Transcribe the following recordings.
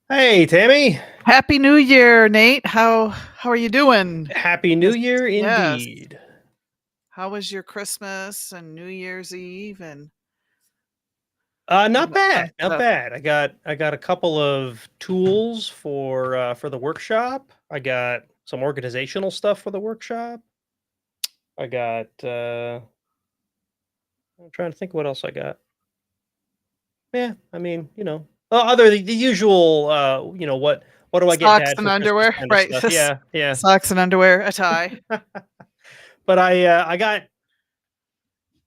Hey, Tammy. Happy New Year, Nate. How are you doing? Happy New Yes, Year yes. indeed. How was your Christmas and New Year's Eve and all Not that fun bad, not stuff? bad. I got a couple of tools for the workshop. I got some organizational stuff for the workshop. I got I'm trying to think what else I got. Yeah, I mean, other the usual what do I get Socks dad and for Christmas underwear, kind of right? stuff. Yeah, yeah. Socks and underwear, a tie. But I got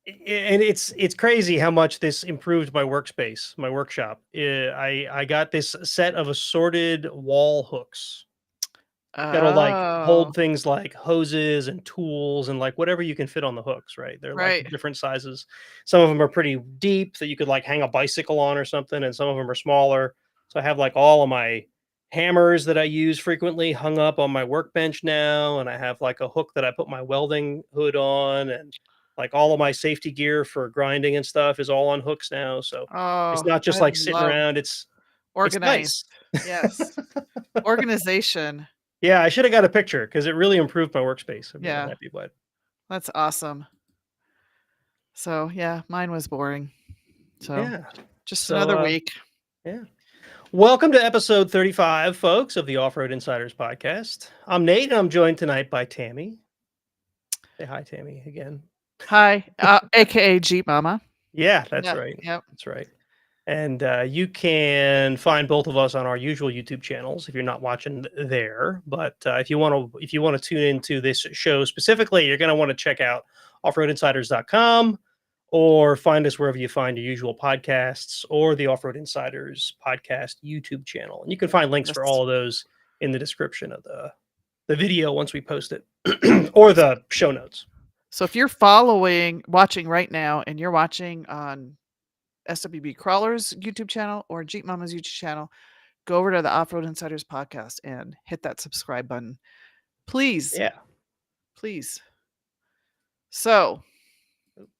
and it's crazy how much this improved my workspace, my workshop. I got this set of assorted wall hooks that'll like Oh, hold things like hoses and tools and like whatever you can fit on the hooks, right? They're like right. different sizes. Some of them are pretty deep that you could like hang a bicycle on or something, and some of them are smaller. So I have like all of my hammers that I use frequently hung up on my workbench now, and I have like a hook that I put my welding hood on, and like all of my safety gear for grinding and stuff is all on hooks now. So it's Oh, not just I like sitting love around. It's organized. nice. Yes. Organization. Yeah, I should have got a picture because it really improved my workspace. I'm really Yeah, happy about it. that's awesome. So, yeah, mine was boring. So, Yeah. just So, another week. yeah. Welcome to episode 35, folks, of the Off-Road Insiders podcast. I'm Nate, and I'm joined tonight by Tammy. Say hi, Tammy, again. Hi, AKA Jeep Mama. Yeah, that's Yep, right. yep. That's right. And you can find both of us on our usual YouTube channels if you're not watching there. But if you want to tune into this show specifically, you're going to want to check out offroadinsiders.com or find us wherever you find your usual podcasts or the Off-Road Insiders podcast YouTube channel. And you can find links for Yes. all of those in the description of the video once we post it or the show notes. So if you're watching right now, and you're watching on SWB Crawler's YouTube channel or Jeep Mama's YouTube channel, go over to the Off Road Insiders podcast and hit that subscribe button, please, Yeah, please. So,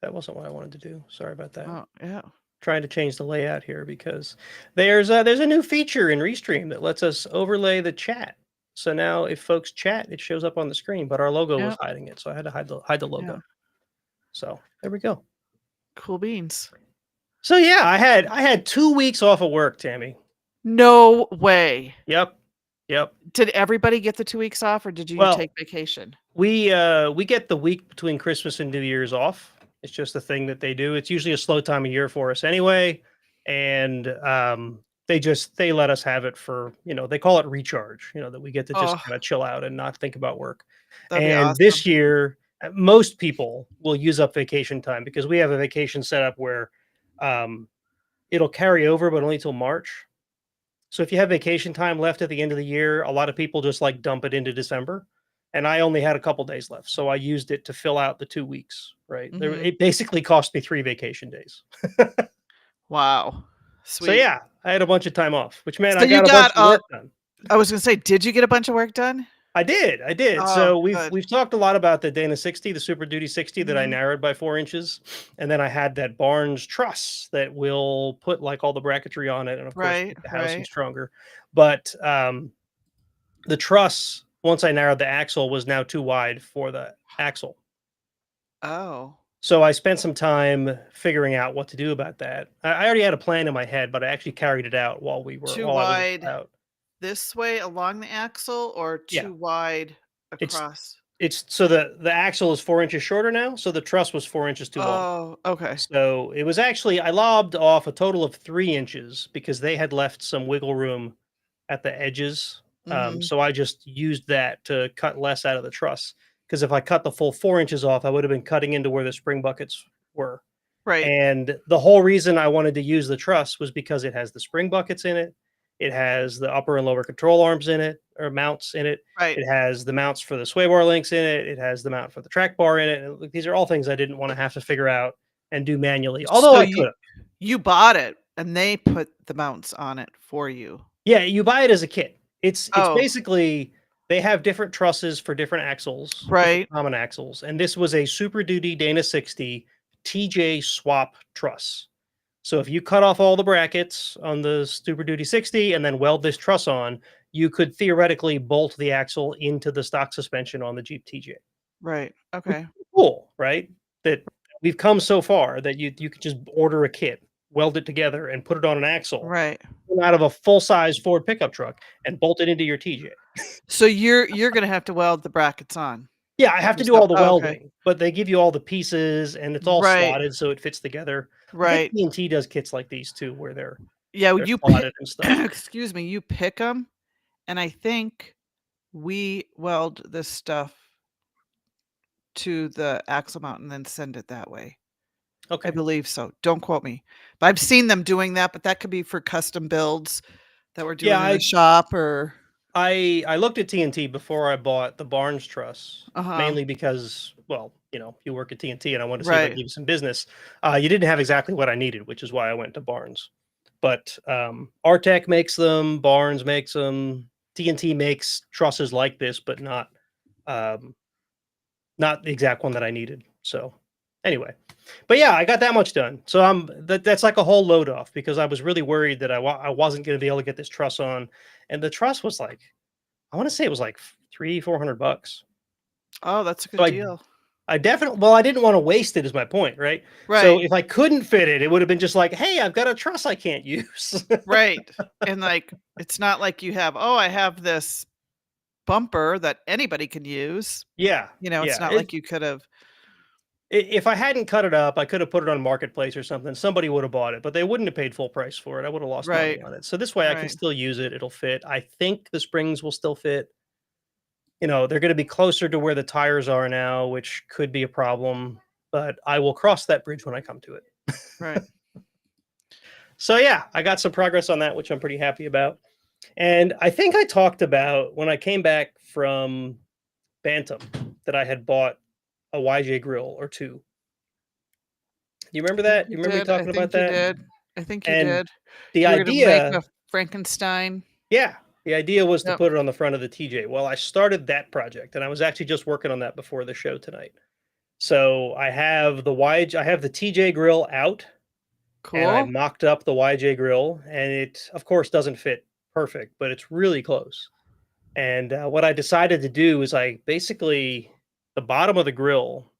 that wasn't what I wanted to do. Sorry about that. oh yeah, Trying to change the layout here because there's a new feature in Restream that lets us overlay the chat. So now if folks chat, it shows up on the screen, but our logo yeah, was hiding it, so I had to hide the yeah, logo. So there we go. cool beans. So yeah, I had 2 weeks off of work, Tammy. No way. Yep, yep. Did everybody get the 2 weeks off, or did you Well, take vacation? we get the week between Christmas and New Year's off. It's just a thing that they do. It's usually a slow time of year for us anyway, and they let us have it for they call it recharge. That we get to just Oh, kind of chill out and not think about work. that'd be And awesome. this year, most people will use up vacation time because we have a vacation set up where um, it'll carry over, but only till March. So if you have vacation time left at the end of the year, a lot of people just like dump it into December. And I only had a couple days left, so I used it to fill out the 2 weeks. Right there, Hmm. it basically cost me 3 vacation days. Wow, So sweet. yeah, I had a bunch of time off, which meant So I you got a got bunch of work done. I was gonna say, did you get a bunch of work done? I did. Oh, So we've good. we've talked a lot about the Dana 60, the Super Duty 60 that I Hmm. narrowed by 4 inches, and then I had that Barnes truss that will put like all the bracketry on it, and of course Right, make the housing right. stronger. But the truss, once I narrowed the axle, was now too wide for the axle. Oh, So I spent some time figuring out what to do about that. I already had a plan in my head, but I actually carried it out too while I was wide out. this way along the axle, or Yeah, too wide it's across? it's so the axle is 4 inches shorter now, so the truss was 4 inches too long. Oh, okay. So it was actually I lobbed off a total of 3 inches because they had left some wiggle room at the edges. Mhm. So I just used that to cut less out of the truss. Because if I cut the full 4 inches off, I would have been cutting into where the spring buckets were. Right, And the whole reason I wanted to use the truss was because it has the spring buckets in it. It has the upper and lower control arms in it, or mounts in it. right. It has the mounts for the sway bar links in it. It has the mount for the track bar in it. And like, these are all things I didn't want to have to figure out and do manually, although So I could have. you bought it and they put the mounts on it for you? Yeah, you buy it as a kit. It's Oh, basically they have different trusses for different axles, different right. common axles, and this was a Super Duty Dana 60 TJ swap truss. So if you cut off all the brackets on the Super Duty 60 and then weld this truss on, you could theoretically bolt the axle into the stock suspension on the Jeep TJ. Right. Which Okay. is cool, right? That we've come so far that you could just order a kit, weld it together, and put it on an axle Right. out of a full-size Ford pickup truck and bolt it into your TJ. So you're gonna have to weld the brackets on Yeah, I have to do yourself. all the Oh, okay. welding, but they give you all the pieces and it's all Right. slotted so it fits together. I think Right. T&T does kits like these too, where Yeah, they're you pick slotted and stuff. excuse me, you pick them, and I think we weld this stuff to the axle mount and then send it that way. I Okay. believe so. Don't quote me. But I've seen them doing that, but that could be for custom builds that we're Yeah, doing in the shop or I looked at TNT before I bought the Barnes truss, uh-huh. mainly because, well, you work at TNT and I wanted to see if I could Right. give you some business. You didn't have exactly what I needed, which is why I went to Barnes. But Artec makes them, Barnes makes them, TNT makes trusses like this, but um, not the exact one that I needed. So anyway, but yeah, I got that much done. So that's like a whole load off because I was really worried that I wasn't going to be able to get this truss on, and the truss was like I want to say it was like 300-400 bucks. Oh, that's a So good deal. I definitely well I didn't want to waste it is my point, right? So Right. if I couldn't fit it, it would have been just like, hey, I've got a truss I can't use. Right. And like it's not like you have, oh, I have this bumper that anybody can use. Yeah, It's yeah. not like you could have If I hadn't cut it up, I could have put it on Marketplace or something. Somebody would have bought it, but they wouldn't have paid full price for it. I would have lost money right. on it. So this way I can Right. still use it. It'll fit. I think the springs will still fit. They're going to be closer to where the tires are now, which could be a problem, but I will cross that bridge when I come to it. Right. So yeah, I got some progress on that, which I'm pretty happy about. And I think I talked about when I came back from Bantam that I had bought a YJ grill or two. You remember I think that? you You remember me did. I talking about think you that? did. I think you And did. the You were gonna make idea, a Frankenstein. yeah, the idea was to Yep. put it on the front of the TJ. Well, I started that project and I was actually just working on that before the show tonight. So I have the TJ grill out and I Cool. mocked up the YJ grill and it of course doesn't fit perfect, but it's really close. And what I decided to do is I basically the bottom of the grill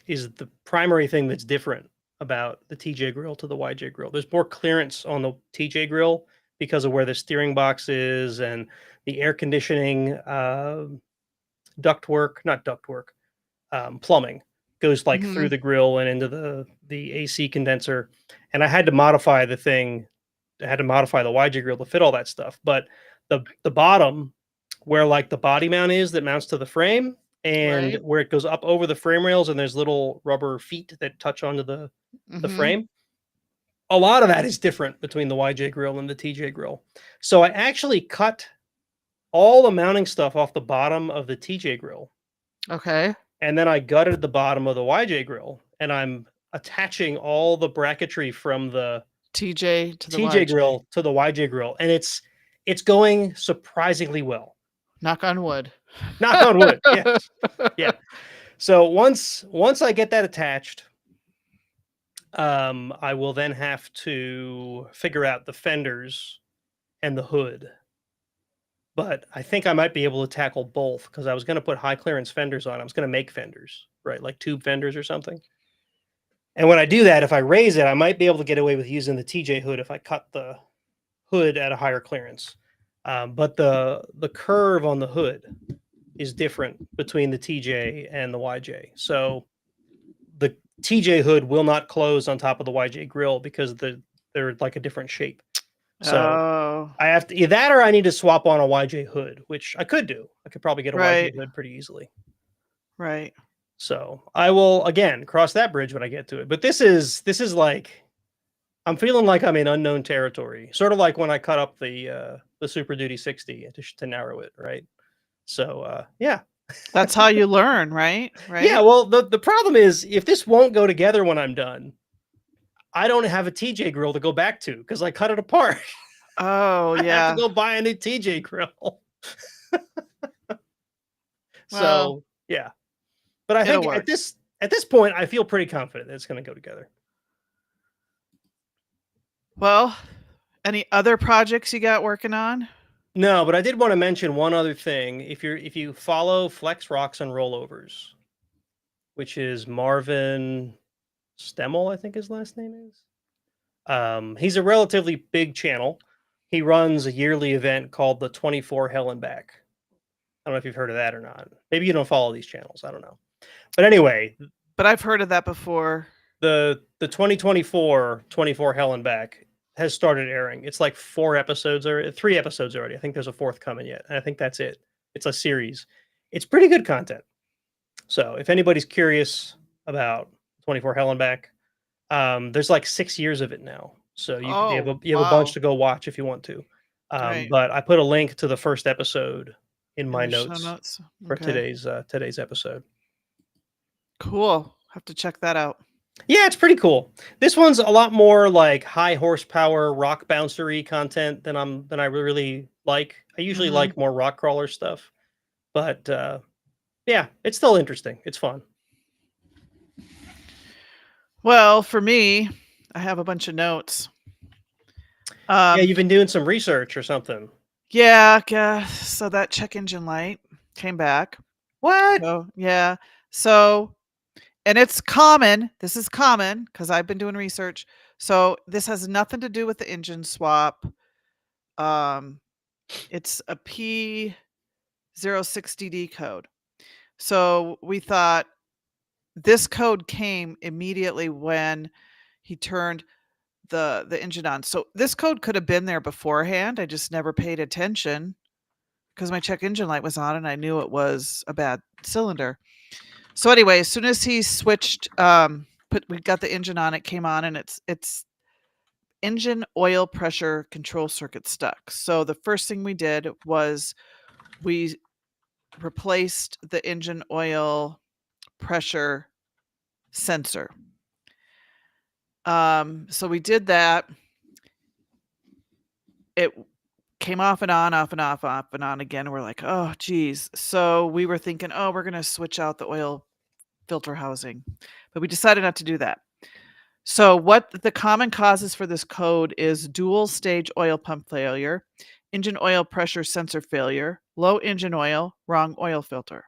is the primary thing that's different about the TJ grill to the YJ grill. There's more clearance on the TJ grill because of where the steering box is and the air conditioning not ductwork, plumbing goes like through Mhm. the grill and into the AC condenser. And I had to modify the thing. I had to modify the YJ grill to fit all that stuff. But the bottom, where like the body mount is that mounts to the frame, and Right. where it goes up over the frame rails, and there's little rubber feet that touch onto the Mhm. frame. A lot of that is different between the YJ grill and the TJ grill. So I actually cut all the mounting stuff off the bottom of the TJ grill, Okay. and then I gutted the bottom of the YJ grill, and I'm attaching all the bracketry from the TJ to the TJ YJ. grill to the YJ grill, and it's going surprisingly well. Knock on wood. Knock on wood. Yeah, yeah. So once I get that attached, I will then have to figure out the fenders and the hood. But I think I might be able to tackle both because I was going to put high clearance fenders on. I was going to make fenders, right, like tube fenders or something. And when I do that, if I raise it, I might be able to get away with using the TJ hood if I cut the hood at a higher clearance. But the curve on the hood is different between the TJ and the YJ. So the TJ hood will not close on top of the YJ grill because they're like a different shape. So Oh, I have to either that or I need to swap on a YJ hood, which I could do. I could probably get a right. YJ hood pretty easily. Right. So I will again cross that bridge when I get to it. But this is like I'm feeling like I'm in unknown territory, sort of like when I cut up the Super Duty 60 to narrow it, right? So yeah, That's how you learn, right? yeah. Right? Well, the problem is if this won't go together when I'm done, I don't have a TJ grill to go back to because I cut it apart. Oh, I have to yeah. go buy a new TJ grill. Well, So yeah, but I it'll think work. at this point, I feel pretty confident that it's going to go together. Well, any other projects you got working on? No, but I did want to mention one other thing. If you follow Flex Rocks and Rollovers, which is Marvin Stemmel, I think his last name is. He's a relatively big channel. He runs a yearly event called the 24 Hell and Back. I don't know if you've heard of that or not. Maybe you don't follow these channels. I don't know. But anyway, But I've heard of that before. the 2024 24 Hell and Back has started airing. It's like 4 episodes or 3 episodes already. I think there's a fourth coming yet. And I think that's it. It's a series. It's pretty good content. So if anybody's curious about 24 Hell and Back, there's like 6 years of it now. So Oh, you have a bunch wow. to go watch if you want to. Right. But I put a link to the first episode in In my the show notes notes. for Okay. today's episode. Cool. Have to check that out. Yeah, it's pretty cool. This one's a lot more like high horsepower rock bouncery content than I really like. I usually Mhm. like more rock crawler stuff, but yeah, it's still interesting. It's fun. Well, for me, I have a bunch of notes. Yeah, Um, you've been doing some research or something. yeah. So that check engine light came back. What? So yeah. So and it's common. This is common because I've been doing research. So this has nothing to do with the engine swap. Um, it's a P060D code. So we thought this code came immediately when he turned the engine on. So this code could have been there beforehand. I just never paid attention because my check engine light was on and I knew it was a bad cylinder. So anyway, as soon as he switched, we got the engine on, it came on, and it's engine oil pressure control circuit stuck. So the first thing we did was we replaced the engine oil pressure sensor. So we did that. It came off and on, off and on again. We're like, oh, geez. So we were thinking, oh, we're going to switch out the oil filter housing, but we decided not to do that. So what the common causes for this code is dual stage oil pump failure, engine oil pressure sensor failure, low engine oil, wrong oil filter.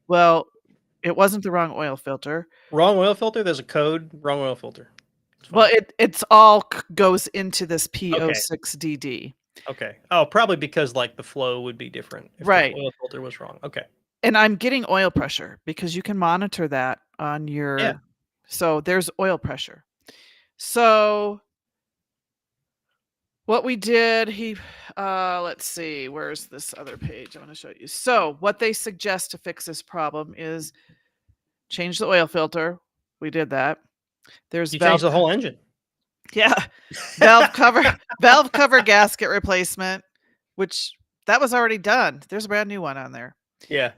Well, it wasn't the wrong oil filter. Wrong oil filter? There's a code. Wrong oil filter. It's Well, fine. it's all goes into this Okay. P06DD. Okay. Oh, probably because like the flow would be different if the Right. oil filter was wrong. Okay. And I'm getting oil pressure because you can monitor that on Yeah. your so there's oil pressure. So what we did, let's see, where's this other page I want to show you. So what they suggest to fix this problem is change the oil filter. We did that. There's You changed the whole engine. yeah, valve cover gasket replacement, which that was already done. There's a brand new one on there. Yeah.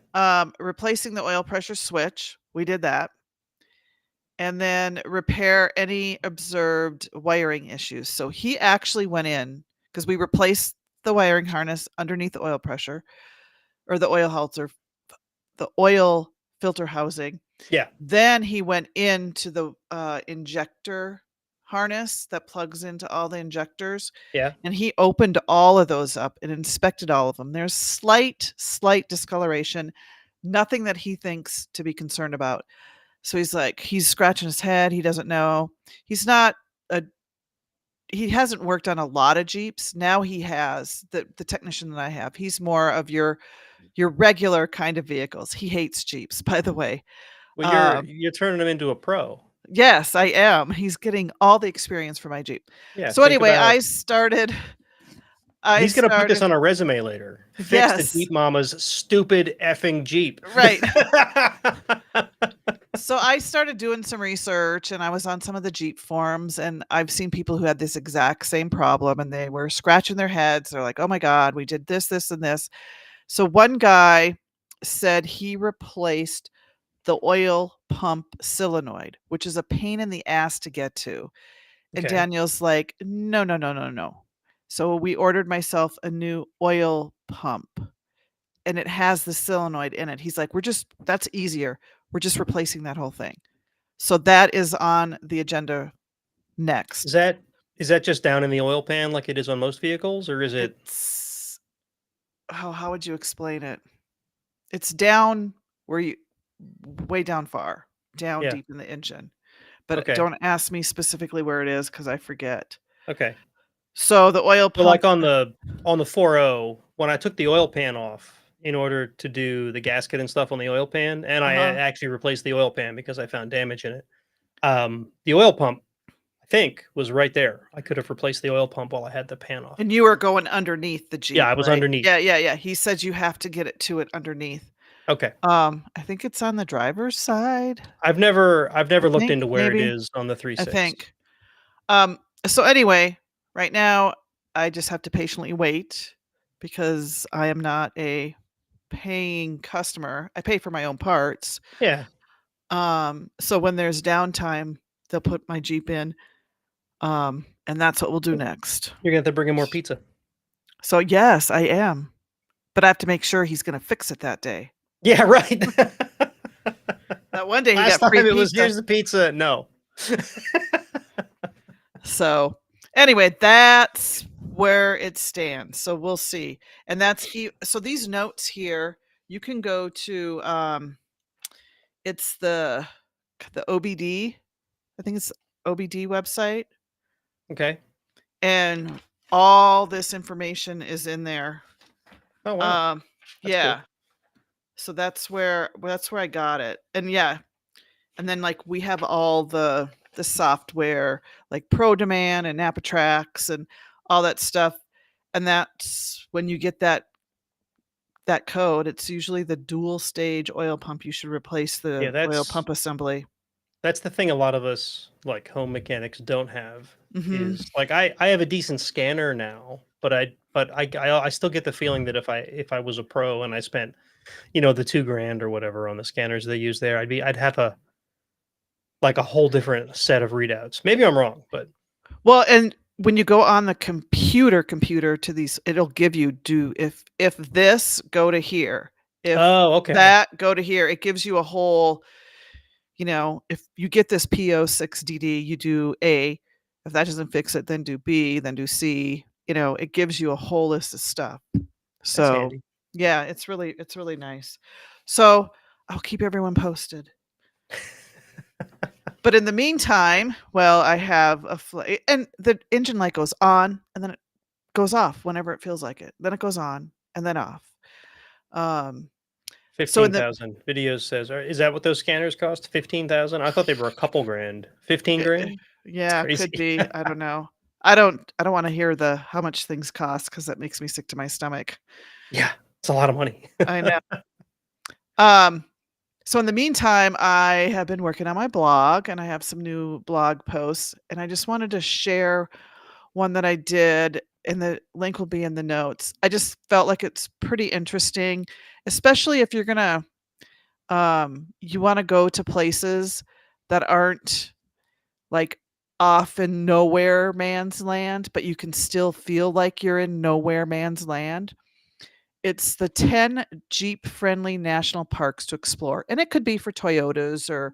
Replacing the oil pressure switch. We did that. And then repair any observed wiring issues. So he actually went in because we replaced the wiring harness underneath the oil pressure or the oil filter housing. Yeah. Then he went into the injector harness that plugs into all the injectors. Yeah. And he opened all of those up and inspected all of them. There's slight discoloration, nothing that he thinks to be concerned about. So he's scratching his head. He doesn't know. He hasn't worked on a lot of Jeeps. Now he has the technician that I have. He's more of your regular kind of vehicles. He hates Jeeps, by the way. Well, you're turning him into a pro. Yes, I am. He's getting all the experience for my Jeep. Yeah. So Think anyway, about I He's gonna put this started on a resume later. Fix the yes, Jeep Mama's stupid effing Jeep. right. So I started doing some research and I was on some of the Jeep forums and I've seen people who had this exact same problem and they were scratching their heads. They're like, oh my God, we did this, this, and this. So one guy said he replaced the oil pump solenoid, which is a pain in the ass to get to. And Okay. Daniel's like, no, no, no, no, no. So we ordered myself a new oil pump and it has the solenoid in it. He's like, that's easier. We're just replacing that whole thing. So that is on the agenda next. Is Is that just down in the oil pan like it is on most vehicles, or is it? It's how would you explain it? It's down where you way down far, down Yeah. deep in the engine. But Okay. don't ask me specifically where it is because I forget. Okay. So the oil So pump like on the 4.0, when I took the oil pan off in order to do the gasket and stuff on the oil pan, and I uh-huh. actually replaced the oil pan because I found damage in it. The oil pump, I think, was right there. I could have replaced the oil pump while I had the pan off. And you were going underneath the Yeah, Jeep, I was right? underneath. Yeah, yeah, yeah. He said you have to get it to it underneath. Okay. I think it's on the driver's side. I've never I looked think into where it maybe. is on the I 3.6. think. So anyway, right now I just have to patiently wait because I am not a paying customer. I pay for my own parts. Yeah. So when there's downtime, they'll put my Jeep in. And that's what we'll do next. You're gonna have to bring in more pizza. So yes, I am. But I have to make sure he's gonna fix it that day. Yeah, right. That one day he Last got free time it was pizza. here's the pizza. No. So anyway, that's where it stands. So we'll see. And so these notes here, you can go to it's the OBD, I think it's OBD website, Okay. and all this information is in there. Oh wow. That's Yeah. cool. So that's where I got it. And yeah, and then like we have all the software like Pro Demand and Napatrax and all that stuff. And that's when you get that code, it's usually the dual stage oil pump. You should replace Yeah, the oil that's pump assembly. that's the thing a lot of us like home mechanics don't have Hmm. is like I have a decent scanner now, but I still get the feeling that if I was a pro and I spent, the 2 grand or whatever on the scanners they use there, I'd have a whole different set of readouts. Maybe I'm wrong, but Well, and when you go on the computer to these, it'll give you if this go to here, if oh, okay. that go to here. It gives you a whole, if you get this PO6DD, you do A. If that doesn't fix it, then do B, then do C. It gives you a whole list of stuff. That's So handy. yeah, it's really nice. So I'll keep everyone posted. But in the meantime, well, I have and the engine light goes on and then it goes off whenever it feels like it. Then it goes on and then off. Um, so in the 15,000 videos says, is that what those scanners cost? 15,000? I thought they were a couple grand. 15 grand? It's yeah, crazy. could be. I don't know. I don't want to hear the how much things cost because that makes me sick to my stomach. Yeah, it's a lot of money. I know. Um, so in the meantime, I have been working on my blog and I have some new blog posts and I just wanted to share one that I did, and the link will be in the notes. I just felt like it's pretty interesting, especially if you're gonna you want to go to places that aren't like off in nowhere man's land, but you can still feel like you're in nowhere man's land. It's the 10 Jeep friendly national parks to explore. And it could be for Toyotas or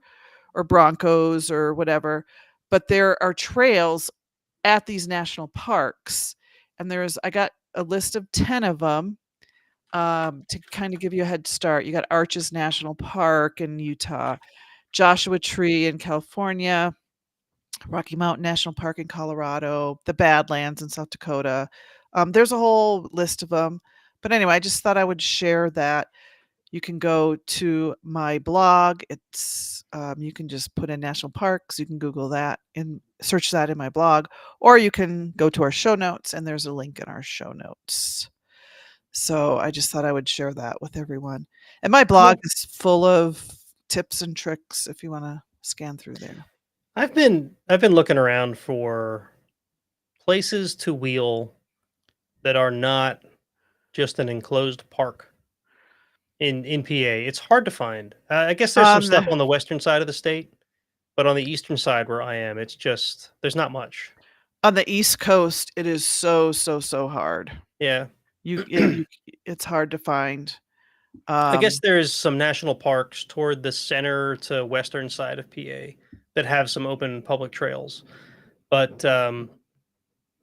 Broncos or whatever, but there are trails at these national parks. And I got a list of 10 of them to kind of give you a head start. You got Arches National Park in Utah, Joshua Tree in California, Rocky Mountain National Park in Colorado, the Badlands in South Dakota. There's a whole list of them. But anyway, I just thought I would share that. You can go to my blog. You can just put in national parks. You can Google that and search that in my blog, or you can go to our show notes and there's a link in our show notes. So I just thought I would share that with everyone. And my blog Well, is full of tips and tricks if you want to scan through there. I've been looking around for places to wheel that are not just an enclosed park in PA. It's hard to find. I guess there's some On stuff the on the western side of the state, but on the eastern side where I am, it's just there's not much. on the East Coast, it is so so so hard. Yeah. You it's hard to find. I guess Um, there's some national parks toward the center to western side of PA that have some open public trails. But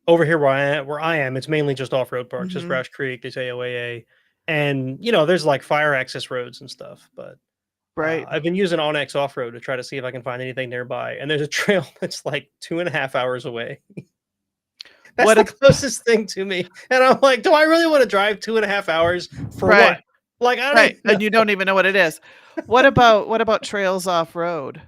over here where I am, it's mainly just off-road parks. There's Mhm. Roush Creek, there's AOAA, and there's like fire access roads and stuff. But Right. I've been using Onyx Off-Road to try to see if I can find anything nearby, and there's a trail that's like 2.5 hours away. That's What the a closest thing to me, and I'm like, do I really want to drive 2.5 hours for right, what? Like, I don't right, even know. and you don't even know what it is. What about trails off-road?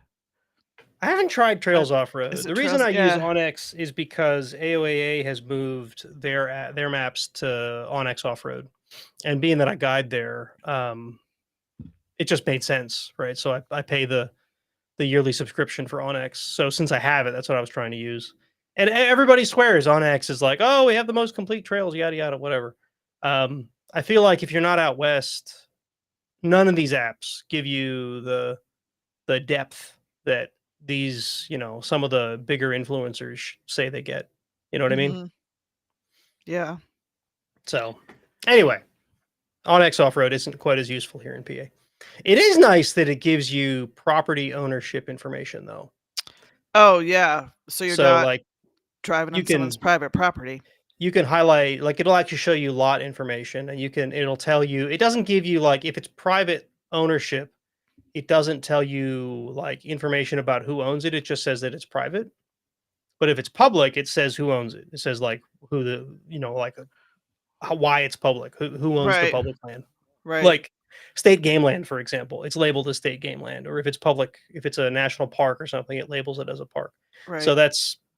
I haven't tried Uh, Trails is Off-Road. it The reason trails? I use Yeah. Onyx is because AOAA has moved their maps to Onyx Off-Road, and being that I guide there, it just made sense, right? So I pay the yearly subscription for Onyx. So since I have it, that's what I was trying to use. And everybody swears Onyx is like, oh, we have the most complete trails, yada yada, whatever. I feel like if you're not out west, none of these apps give you the depth that these, some of the bigger influencers say they get. You know what I mean? Mhm. Yeah. So anyway, Onyx Off Road isn't quite as useful here in PA. It is nice that it gives you property ownership information, though. Oh, yeah. So you're So not like driving you on someone's can private property. you can highlight, like, it'll actually show you lot information, and it'll tell you, it doesn't give you, like, if it's private ownership, it doesn't tell you like information about who owns it. It just says that it's private. But if it's public, it says who owns it. It says like who like why it's public, who owns the Right. public land. Right. Like state game land, for example, it's labeled as state game land. Or if it's public, if it's a national park or something, it labels it as a park. So Right.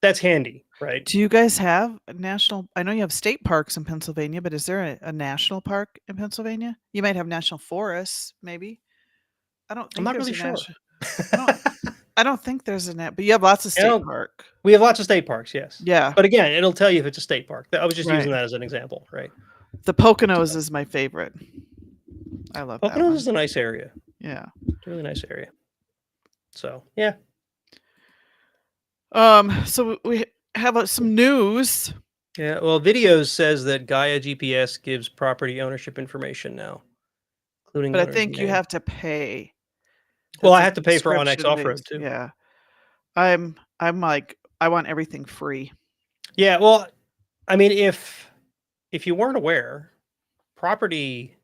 that's handy, right? Do you guys have a national I know you have state parks in Pennsylvania, but is there a national park in Pennsylvania? You might have national forests, maybe? I don't I'm think not there's really a sure. national I don't I don't think there's a nat but you have lots of I state don't park. We have lots of state parks, yes. Yeah. But again, it'll tell you if it's a state park. I was just Right. using that as an example, right? The Poconos is my favorite. I love that Poconos one. is a nice area. Yeah. It's a really nice area. So yeah. So we have, some news, Yeah. Well, videos says that Gaia GPS gives property ownership information now, including but I owner's think you name. have to pay. Well, That's I a have to pay for Onyx subscription Off Road based too. yeah. I'm like, I want everything free. Yeah. Well, I mean, if you weren't aware, property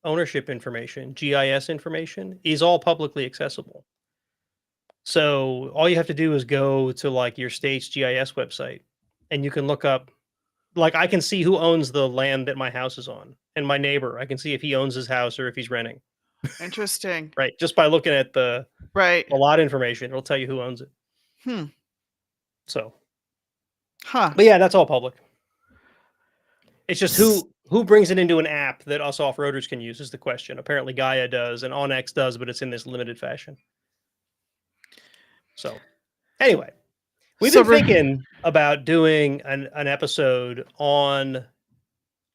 ownership information, GIS information, is all publicly accessible. So all you have to do is go to like your state's GIS website, and you can look up. Like I can see who owns the land that my house is on, and my neighbor. I can see if he owns his house or if he's renting. Interesting. Right, just by looking at Right. the lot information, it'll tell you who owns it. Hmm. So, Huh. but yeah, that's all public. It's just S who brings it into an app that us off-roaders can use is the question. Apparently Gaia does and Onyx does, but it's in this limited fashion. So, anyway, we've so been we're thinking about doing an episode on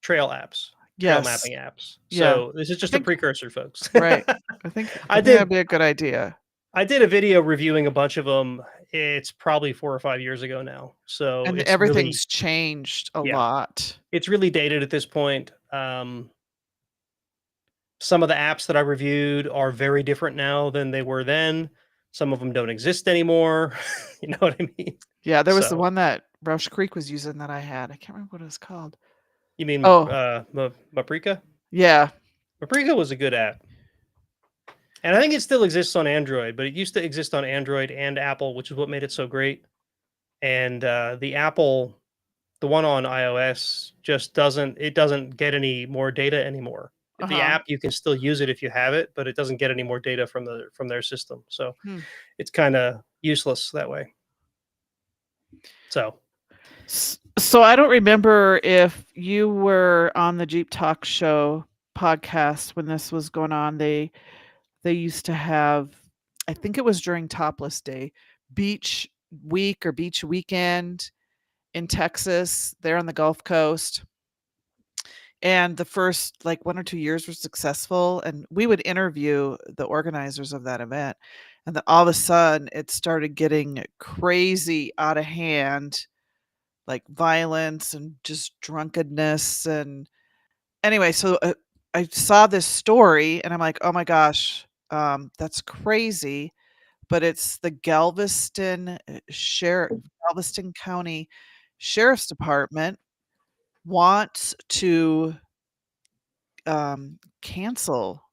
trail apps, trail Yes. mapping apps. Yeah. So, this is I just a think precursor, folks. right. I I think that'd did be a good idea. I did a video reviewing a bunch of them. It's probably 4 or 5 years ago now. So, And it's really, everything's changed a yeah, lot. it's really dated at this point. Some of the apps that I reviewed are very different now than they were then. Some of them don't exist anymore. You know what I mean? Yeah, there was the So, one that Rush Creek was using that I had. I can't remember what it was called. you mean Oh, Maprika? yeah. Maprika was a good app. And I think it still exists on Android, but it used to exist on Android and Apple, which is what made it so great. And the one on iOS just doesn't get any more data anymore. The Uh-huh. app, you can still use it if you have it, but it doesn't get any more data from their system. So Hmm. it's kind of useless that way. So So I don't remember if you were on the Jeep Talk Show podcast when this was going on. They used to have, I think it was during Topless Day, beach week or beach weekend in Texas, there on the Gulf Coast. And the first like 1 or 2 years were successful, and we would interview the organizers of that event. And then all of a sudden it started getting crazy out of hand, like violence and just drunkenness. And anyway, so I saw this story and I'm like, oh my gosh, that's crazy. But it's the Galveston Galveston County Sheriff's Department wants to cancel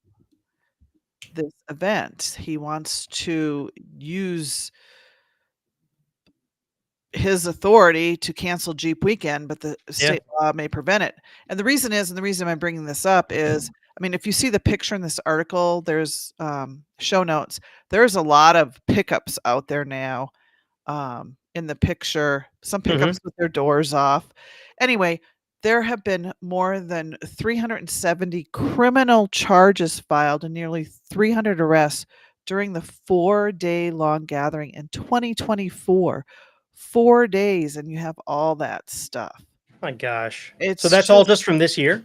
this event. He wants to use his authority to cancel Jeep Weekend, but the state law may prevent it. And the reason I'm bringing this up is, I mean, if you see the picture in this article, there's show notes. There's a lot of pickups out there now. In the picture, some pickups with their doors off. Anyway, there have been more than 370 criminal charges filed and nearly 300 arrests during the 4-day long gathering in 2024. 4 days, and you have all that stuff. My gosh. It's so that's all just from this year?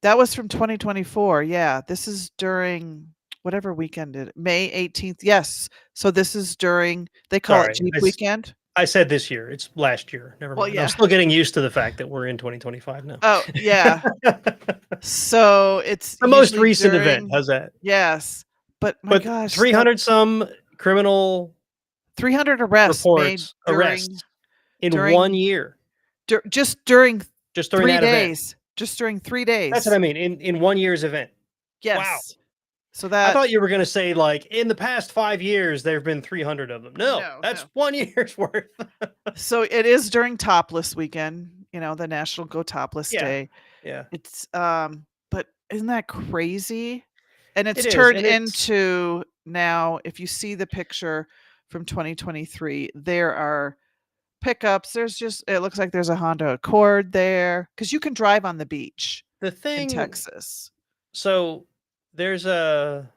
That was from 2024. Yeah. This is during whatever weekend it May 18th. Yes. So this is during, they call it Jeep Weekend. I said this year. It's last year. Never mind. I'm still getting used to the fact that we're in 2025 now. Oh, yeah. So it's the most recent event. How's that? Yes. But my gosh. 300 some criminal 300 arrests reports, arrests in 1 year. Just during 3 days. Event. Just during 3 days. That's what I mean. In 1 year's event. Yes. Wow. So that I thought you were going to say, like, in the past 5 years, there have been 300 of them. No, that's 1 year's worth. So it is during Topless Weekend, the National Go Topless Day. Yeah. It's, but isn't that crazy? And it's turned into now, if you see the picture from 2023, there are pickups. It looks like there's a Honda Accord there because you can drive on the beach in Texas. So there's a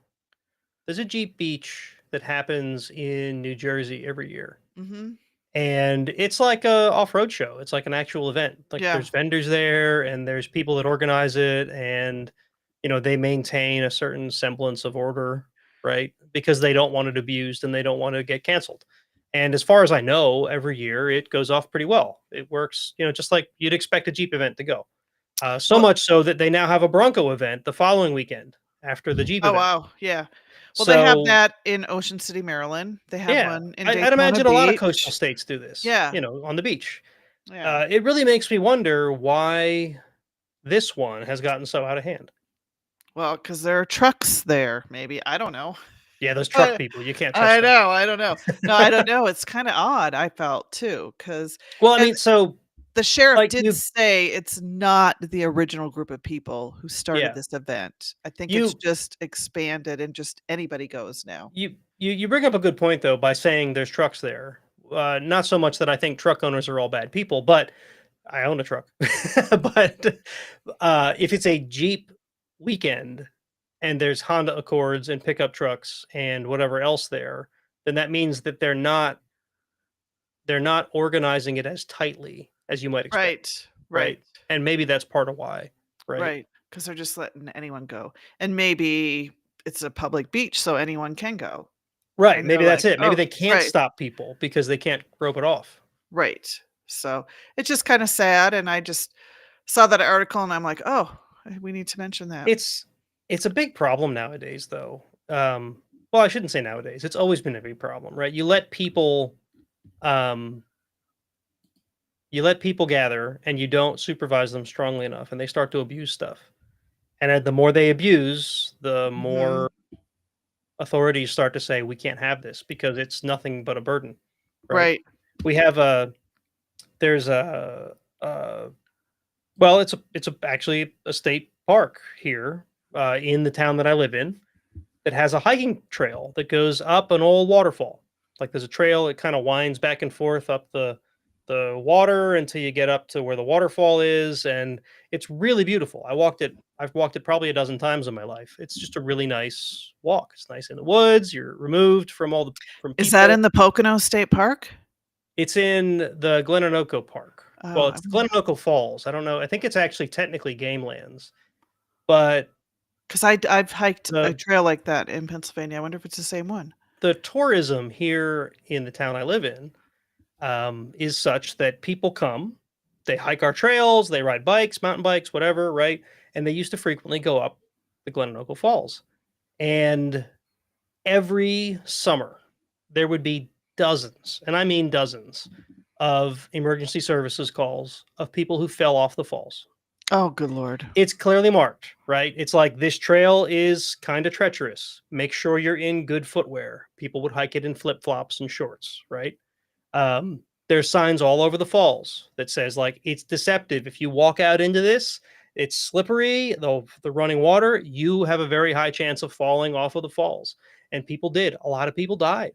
Jeep Beach that happens in New Jersey every year. And it's like a off-road show. It's like an actual event. Like there's vendors there and there's people that organize it, and they maintain a certain semblance of order, right? Because they don't want it abused and they don't want to get canceled. And as far as I know, every year it goes off pretty well. It works, just like you'd expect a Jeep event to go. So much so that they now have a Bronco event the following weekend after the Jeep event. Oh, wow. Yeah. Well, they have that in Ocean City, Maryland. They have one in Daytona I'd imagine Beach. A lot of coastal states do this. Yeah. On the beach. Yeah. It really makes me wonder why this one has gotten so out of hand. Well, because there are trucks there, maybe. I don't know. Yeah, those truck people. You can't trust them. I don't know. No, I don't know. It's kind of odd, I felt, too. Because the sheriff did say it's not the original group of people who started this event. I think it's just expanded and just anybody goes now. You bring up a good point, though, by saying there's trucks there. Not so much that I think truck owners are all bad people, but I own a truck. But if it's a Jeep weekend and there's Honda Accords and pickup trucks and whatever else there, then that means that they're not organizing it as tightly as you might expect. Right. And maybe that's part of why. Right. Because they're just letting anyone go. And maybe it's a public beach, so anyone can go. Right. Maybe that's it. Maybe they can't stop people because they can't rope it off. Right. So it's just kind of sad. And I just saw that article and I'm like, oh, we need to mention that. It's a big problem nowadays, though. Well, I shouldn't say nowadays. It's always been a big problem, right? You let people gather and you don't supervise them strongly enough, and they start to abuse stuff. And the more they abuse, the more authorities start to say, we can't have this because it's nothing but a burden. Right. We have it's actually a state park here in the town that I live in that has a hiking trail that goes up an old waterfall. Like there's a trail, it kind of winds back and forth up the water until you get up to where the waterfall is, and it's really beautiful. I've walked it probably a dozen times in my life. It's just a really nice walk. It's nice in the woods. You're removed from all the people. Is that in the Pocono State Park? It's in the Glenanoco Park. Well, it's Glenanoco Falls. I don't know. I think it's actually technically game lands, but because I've hiked a trail like that in Pennsylvania. I wonder if it's the same one. The tourism here in the town I live in is such that people come, they hike our trails, they ride bikes, mountain bikes, whatever, right? And they used to frequently go up the Glenanoco Falls. And every summer, there would be dozens, and I mean dozens, of emergency services calls of people who fell off the falls. Oh, good Lord. It's clearly marked, right? It's like this trail is kind of treacherous. Make sure you're in good footwear. People would hike it in flip flops and shorts, right? There's signs all over the falls that says like it's deceptive. If you walk out into this, it's slippery. The running water, you have a very high chance of falling off of the falls. And people did. A lot of people died.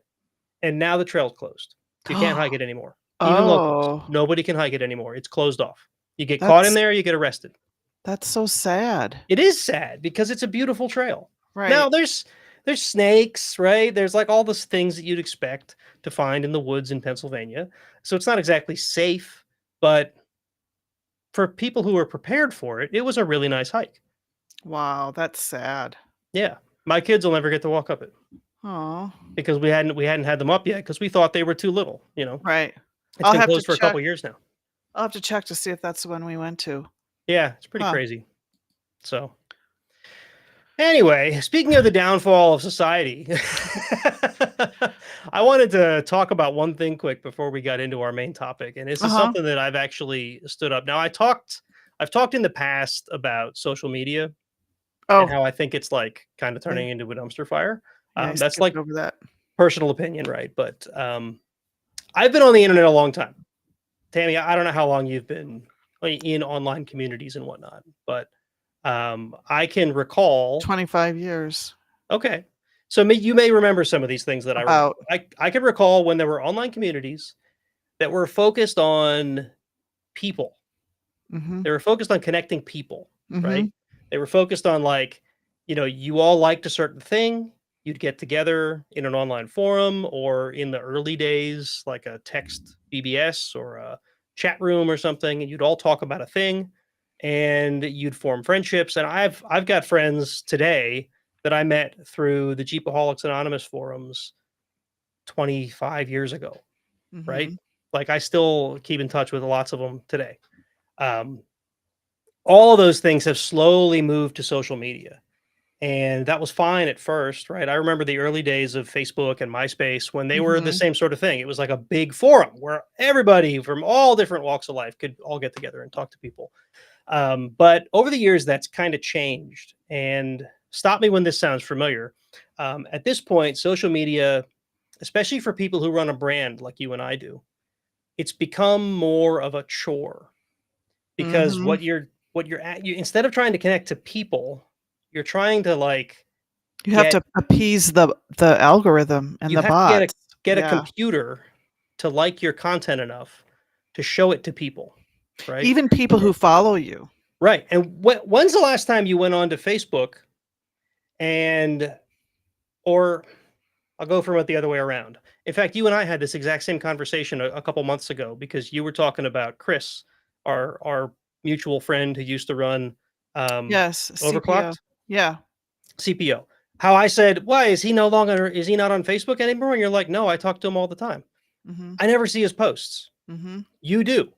And now the trail's closed. You can't hike it anymore. Even locals. Oh, Nobody can hike it anymore. It's closed off. You get caught in that's there, you get arrested. that's so sad. It is sad because it's a beautiful trail. Now Right. there's snakes, right? There's like all those things that you'd expect to find in the woods in Pennsylvania. So it's not exactly safe, but for people who are prepared for it, it was a really nice hike. Wow, that's sad. Yeah. My kids will never get to walk up it Oh, because we hadn't had them up yet because we thought they were too little, you know. right. It's I'll been have to closed for a check. couple years now. I'll have to check to see if that's the one we went to. Yeah, it's pretty Huh. crazy. So anyway, speaking of the downfall of society, I wanted to talk about one thing quick before we got into our main topic, and this is Uh-huh. something that I've actually stood up. Now, I've talked in the past about social media and Oh, how I think it's like kind of yeah. turning into a dumpster fire. Yeah, I That's skipped like over that. personal opinion, right? But I've been on the internet a long time. Tammy, I don't know how long you've been in online communities and whatnot, but I can recall. 25 years. Okay. So you may remember some of these things that I remember. About. I can recall when there were online communities that were focused on people. Mhm. They were focused on connecting people, right? Mhm. They were focused on like, you all liked a certain thing. You'd get together in an online forum or in the early days, like a text BBS or a chat room or something, and you'd all talk about a thing and you'd form friendships. And I've got friends today that I met through the Jeepaholics Anonymous forums 25 years ago, right? Mhm. Like I still keep in touch with lots of them today. Um, all of those things have slowly moved to social media. And that was fine at first, right? I remember the early days of Facebook and MySpace when they were the Mhm. same sort of thing. It was like a big forum where everybody from all different walks of life could all get together and talk to people. But over the years, that's kind of changed. And stop me when this sounds familiar. At this point, social media, especially for people who run a brand like you and I do, it's become more of a chore because Mhm. you instead of trying to connect to people, you're trying to like You have get to appease the algorithm and you the have to get a bots. get a Yeah. computer to like your content enough to show it to people, right? Even people who follow you. Right. And when's the last time you went on to Facebook and or I'll go from it the other way around. In fact, you and I had this exact same conversation a couple months ago because you were talking about Chris, our mutual friend who used to run Yes, CPO. Overclocked Yeah. CPO. How I said, why is he not on Facebook anymore? And you're like, no, I talk to him all the time. Mhm. I never see his posts. Mhm. You do,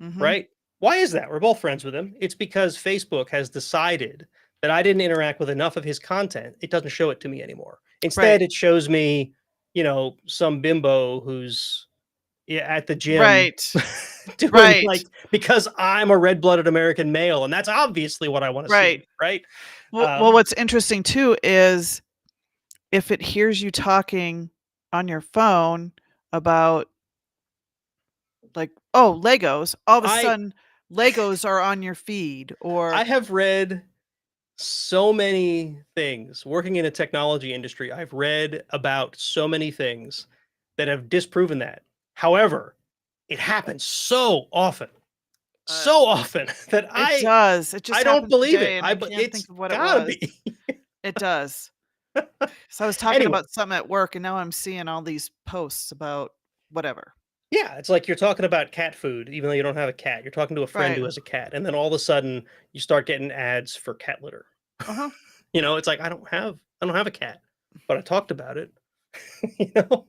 Mhm. right? Why is that? We're both friends with him. It's because Facebook has decided that I didn't interact with enough of his content. It doesn't show it to me anymore. Instead, Right. it shows me, some bimbo who's at the gym Right. doing Right. like because I'm a red-blooded American male, and that's obviously what I want to Right. see, right? Well, what's interesting too is if it hears you talking on your phone about like, oh, Legos, all of a I sudden Legos are on your feed I or have read so many things working in a technology industry. I've read about so many things that have disproven that. However, it happens uh, so often that it I does. It I just don't happened believe it. today and I But can't it's think of what it gotta was. be. It does. So I was talking Anyway, about something at work and now I'm seeing all these posts about whatever. yeah, it's like you're talking about cat food, even though you don't have a cat. You're talking to a friend Right. who has a cat, and then all of a sudden you start getting ads for cat litter. Uh-huh. It's like I don't have a cat, but I talked about it. you know.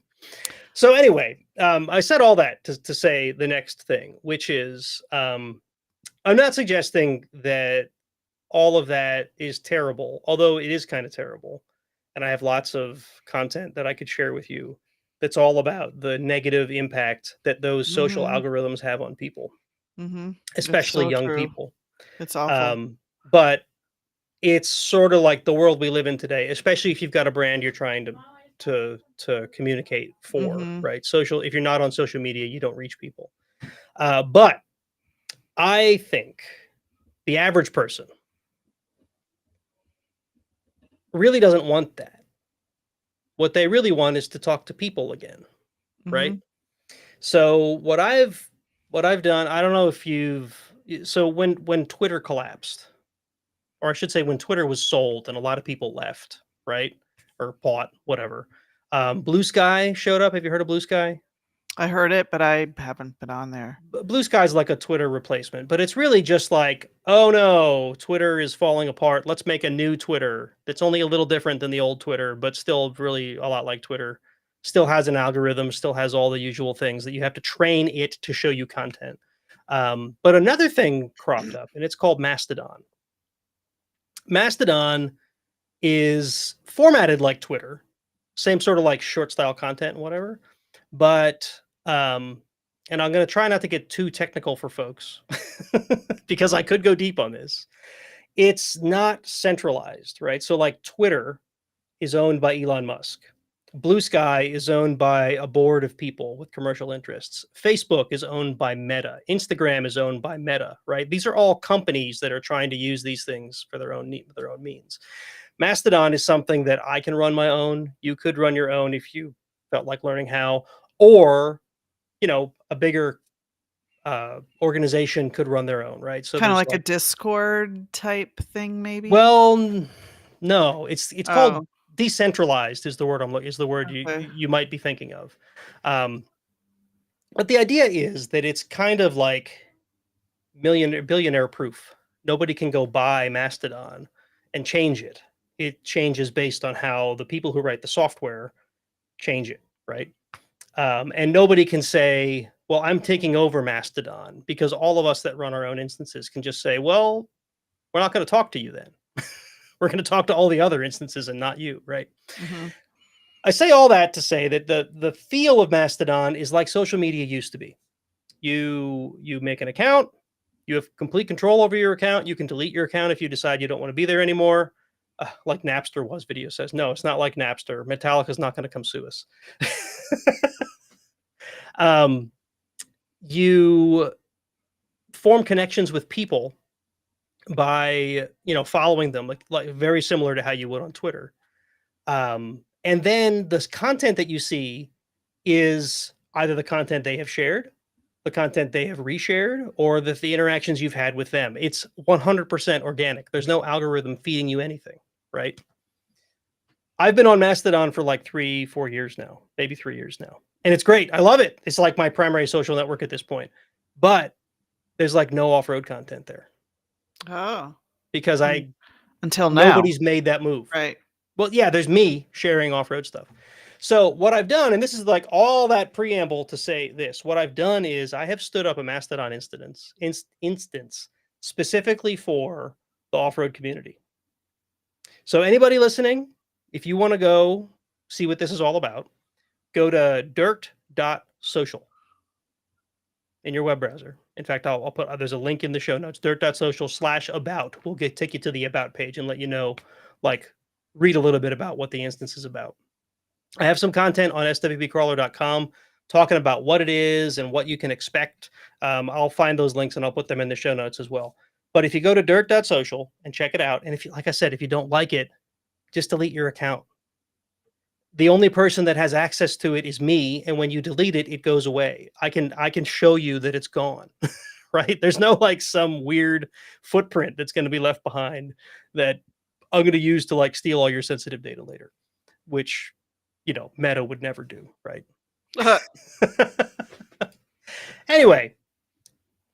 So anyway, I said all that to say the next thing, which is I'm not suggesting that all of that is terrible, although it is kind of terrible, and I have lots of content that I could share with you. that's all about the negative impact that those social Mhm. algorithms have on people, Mhm. It's especially so young true. people. It's awful. But it's sort of like the world we live in today, especially if you've got a brand you're trying to communicate for, Mhm. right? Social, if you're not on social media, you don't reach people. But I think the average person really doesn't want that. What they really want is to talk to people again, right? Mhm. So what I've done, I don't know if so when Twitter collapsed, or I should say when Twitter was sold and a lot of people left, right? Or bought, whatever. Blue Sky showed up. Have you heard of Blue Sky? I heard it, but I haven't been on there. Blue Sky's like a Twitter replacement, but it's really just like, oh no, Twitter is falling apart. Let's make a new Twitter that's only a little different than the old Twitter, but still really a lot like Twitter. Still has an algorithm, still has all the usual things that you have to train it to show you content. But another thing cropped up, and it's called Mastodon. Mastodon is formatted like Twitter, same sort of like short style content and whatever. But and I'm going to try not to get too technical for folks because I could go deep on this. It's not centralized, right? So like Twitter is owned by Elon Musk. Blue Sky is owned by a board of people with commercial interests. Facebook is owned by Meta. Instagram is owned by Meta, right? These are all companies that are trying to use these things for their own means. Mastodon is something that I can run my own. You could run your own if you felt like learning how, or a bigger organization could run their own, right? So Kinda there's like a like, Discord type thing, maybe? well, no, it's called Oh, decentralized is the word is the word you okay. you might be thinking of. Um, but the idea is that it's kind of like billionaire proof. Nobody can go buy Mastodon and change it. It changes based on how the people who write the software change it, right? And nobody can say, well, I'm taking over Mastodon, because all of us that run our own instances can just say, well, we're not going to talk to you then. We're going to talk to all the other instances and not you, right? Mhm. I say all that to say that the feel of Mastodon is like social media used to be. You make an account, you have complete control over your account. You can delete your account if you decide you don't want to be there anymore. Like Napster was, video says. No, it's not like Napster. Metallica's not going to come sue us. um, you form connections with people by following them, like very similar to how you would on Twitter. And then the content that you see is either the content they have shared, the content they have reshared, or the interactions you've had with them. It's 100% organic. There's no algorithm feeding you anything, right? I've been on Mastodon for like 3-4 years now, maybe 3 years now, and it's great. I love it. It's like my primary social network at this point. But there's like no off-road content there Oh. because Un I until now. nobody's made that move. Right. Well, yeah, there's me sharing off-road stuff. So what I've done, and this is like all that preamble to say this, what I've done is I have stood up a Mastodon instance specifically for the off-road community. So anybody listening, if you want to go see what this is all about, go to dirt.social in your web browser. In fact, I'll put there's a link in the show notes, dirt.social/about. We'll take you to the about page and let you know, like, read a little bit about what the instance is about. I have some content on swbcrawler.com talking about what it is and what you can expect. I'll find those links and I'll put them in the show notes as well. But if you go to dirt.social and check it out, and if you, like I said, if you don't like it, just delete your account. The only person that has access to it is me, and when you delete it, it goes away. I can show you that it's gone. Right? There's no like some weird footprint that's going to be left behind that I'm going to use to like steal all your sensitive data later, which Meta would never do, right? Anyway,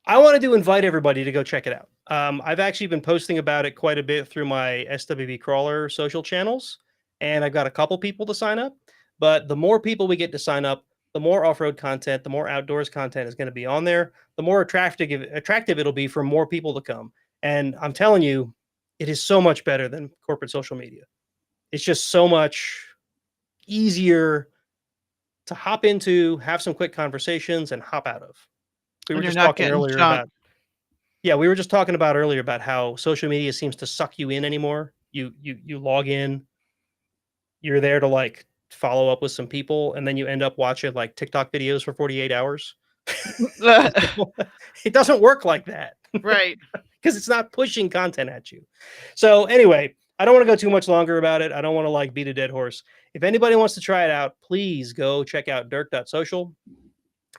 I wanted to invite everybody to go check it out. I've actually been posting about it quite a bit through my SWB Crawler social channels, and I've got a couple people to sign up. But the more people we get to sign up, the more off-road content, the more outdoors content is going to be on there, the more attractive it'll be for more people to come. And I'm telling you, it is so much better than corporate social media. It's just so much easier to hop into, have some quick conversations, and hop out of. We And were you're just not talking getting earlier junk. about yeah, we were just talking about earlier about how social media seems to suck you in anymore. You log in, you're there to like follow up with some people, and then you end up watching like TikTok videos for 48 hours. It doesn't work like that Right. because it's not pushing content at you. So anyway, I don't want to go too much longer about it. I don't want to like beat a dead horse. If anybody wants to try it out, please go check out dirt.social.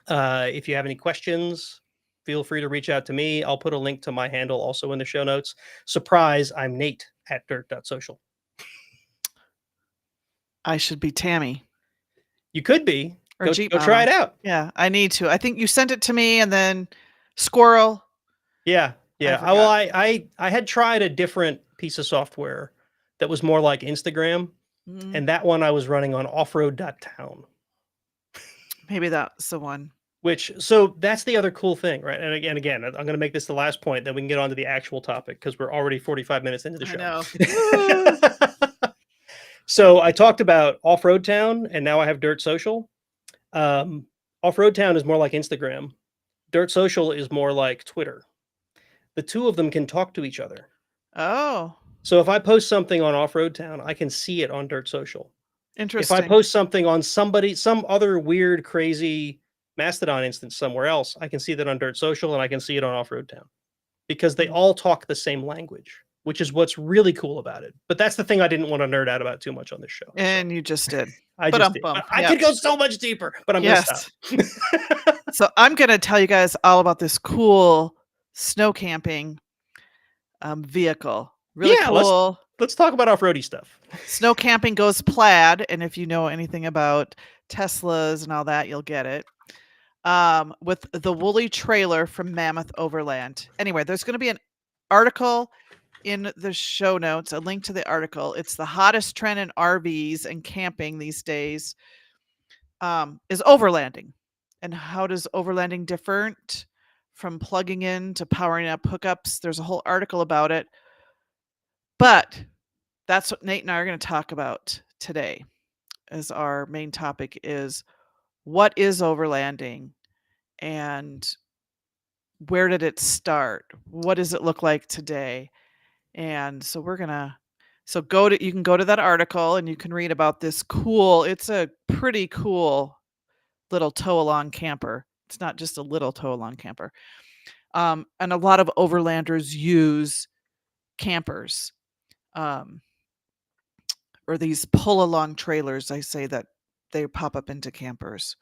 If you have any questions, feel free to reach out to me. I'll put a link to my handle also in the show notes. Surprise, I'm Nate at dirt.social. I should be Tammy You could be. or Jeep Go try Mama. it out. Yeah, I need to. I think you sent it to me and then Squirrel. Yeah. I Yeah. forgot. I had tried a different piece of software that was more like Instagram, Mhm. and that one I was running on offroad.town. Maybe that's the one. Which so that's the other cool thing, right? And again, I'm going to make this the last point, then we can get on to the actual topic because we're already 45 minutes into the I show. know. So I talked about Off-Road Town, and now I have Dirt Social. Off-Road Town is more like Instagram. Dirt Social is more like Twitter. The two of them can talk to each other. Oh, So if I post something on Off-Road Town, I can see it on Dirt Social. If I interesting. post something on some other weird, crazy Mastodon instance somewhere else, I can see that on Dirt Social and I can see it on Off-Road Town because they Mm. all talk the same language, which is what's really cool about it. But that's the thing I didn't want to nerd out about too much on this show. And you just did. I just did. Ba-dum-bum. I Yep. could go so much deeper, but I'm Yes. going to stop. So I'm going to tell you guys all about this cool snow camping vehicle. Really Yeah, cool. let's talk about off-roady stuff. Snow camping goes plaid, and if you know anything about Teslas and all that, you'll get it. With the woolly trailer from Mammoth Overland. Anyway, there's going to be an article in the show notes, a link to the article. It's the hottest trend in RVs and camping these days is overlanding. And how does overlanding different from plugging in to powering up hookups? There's a whole article about it. But that's what Nate and I are going to talk about today as our main topic is what is overlanding and where did it start? What does it look like today? And so we're going to you can go to that article and you can read about this cool, it's a pretty cool little tow along camper. It's not just a little tow along camper. And a lot of overlanders use campers. Or these pull along trailers, I say that they pop up into campers.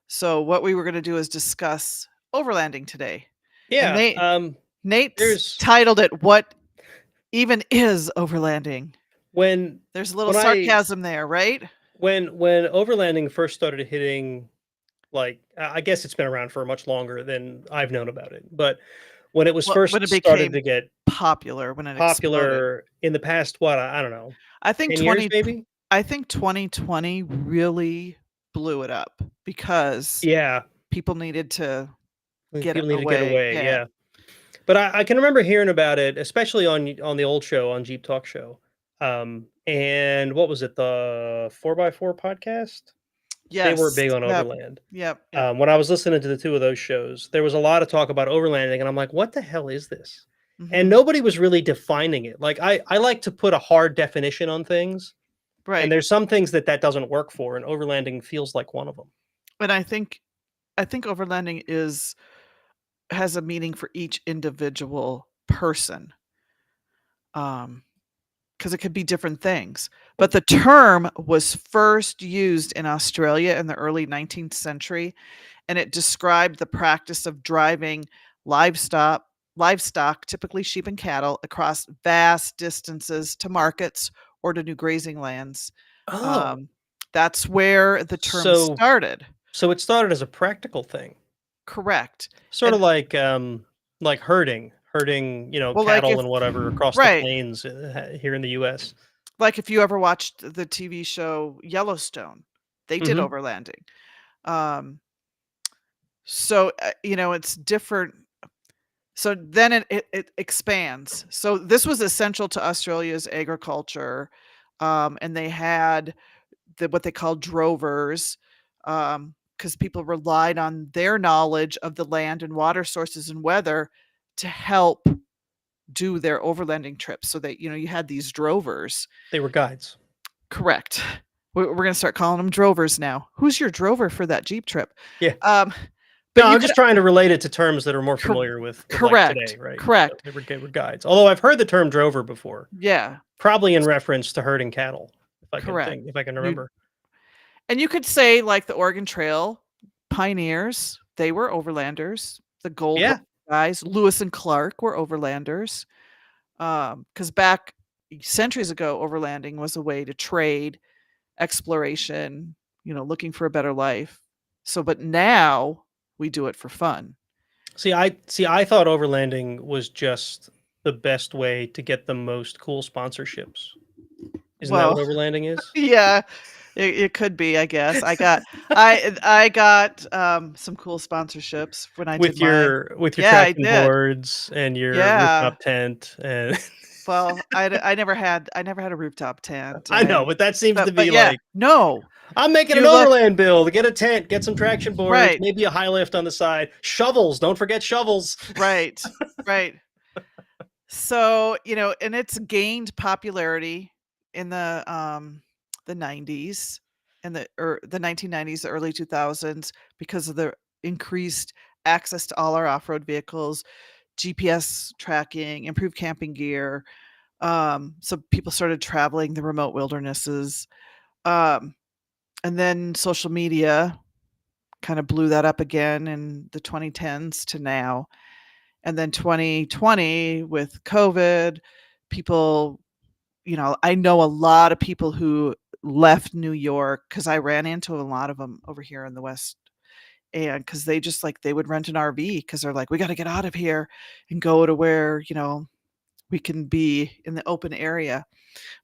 So what we were going to do is discuss overlanding today. And Yeah. Nate's titled it "What Even Is Overlanding?" When There's a little when sarcasm there, right? when overlanding first started hitting, like I guess it's been around for much longer than I've known about it, but when it was When first it started became to get popular, when it exploded. popular in the past, what I don't know, I think 10 years maybe. I think 2020 really blew it up because Yeah, people needed to get people need to get away. away. Yeah. Yeah, but I can remember hearing about it, especially on the old show on Jeep Talk Show. And what was it, the 4x4 podcast? They were Yes. big on Yep. Overland. Yep. Yep. When I was listening to the two of those shows, there was a lot of talk about overlanding, and I'm like, what the hell is this? And Mhm. nobody was really defining it. Like I like to put a hard definition on things, and Right. there's some things that doesn't work for, and overlanding feels like one of them. And I think overlanding has a meaning for each individual person. Because it could be different things. But the term was first used in Australia in the early 19th century, and it described the practice of driving livestock, typically sheep and cattle, across vast distances to markets or to new grazing lands. Oh, That's where the term so started. so it started as a practical thing, Correct. sort And of like herding, well, like cattle if and whatever across the right, plains here in the U.S. like if you ever watched the TV show Yellowstone, they did Hmm. overlanding. Um, so it's different. So then it expands. So this was essential to Australia's agriculture, and they had what they called drovers. because people relied on their knowledge of the land and water sources and weather to help do their overlanding trips. So that, you had these drovers. They were guides. Correct. We're going to start calling them drovers now. Who's your drover for that Jeep trip? Yeah. Um, No, but you I'm could just trying to relate it to terms that are more cor- familiar with like today, correct, right? So correct. they were guides. Although I've heard the term drover before, Yeah, probably in reference to herding cattle, correct. if I can You remember. and you could say like the Oregon Trail pioneers, they were overlanders. The gold Rush Yeah. guys, Lewis and Clark, were overlanders. Because back centuries ago, overlanding was a way to trade, exploration, looking for a better life. So, but now we do it for fun. I thought overlanding was just the best way to get the most cool sponsorships. Isn't that what Well, overlanding is? yeah, it could be, I guess. I got some cool sponsorships when I did mine. With your Yeah, I traction did. boards and your Yeah. rooftop tent and Well, I never had a rooftop tent. I know, but that seems to But be yeah, like no. I'm making an You look overland build. Get a tent, get some traction boards, right, maybe a high lift on the side, shovels. Don't forget shovels. right, right. So, and it's gained popularity in the 90s and the 1990s, the early 2000s because of the increased access to all our off-road vehicles, GPS tracking, improved camping gear. So people started traveling the remote wildernesses. Um, and then social media kind of blew that up again in the 2010s to now. And then 2020 with COVID, people, I know a lot of people who left New York because I ran into a lot of them over here in the West. And because they just like, they would rent an RV because they're like, we got to get out of here and go to where, we can be in the open area.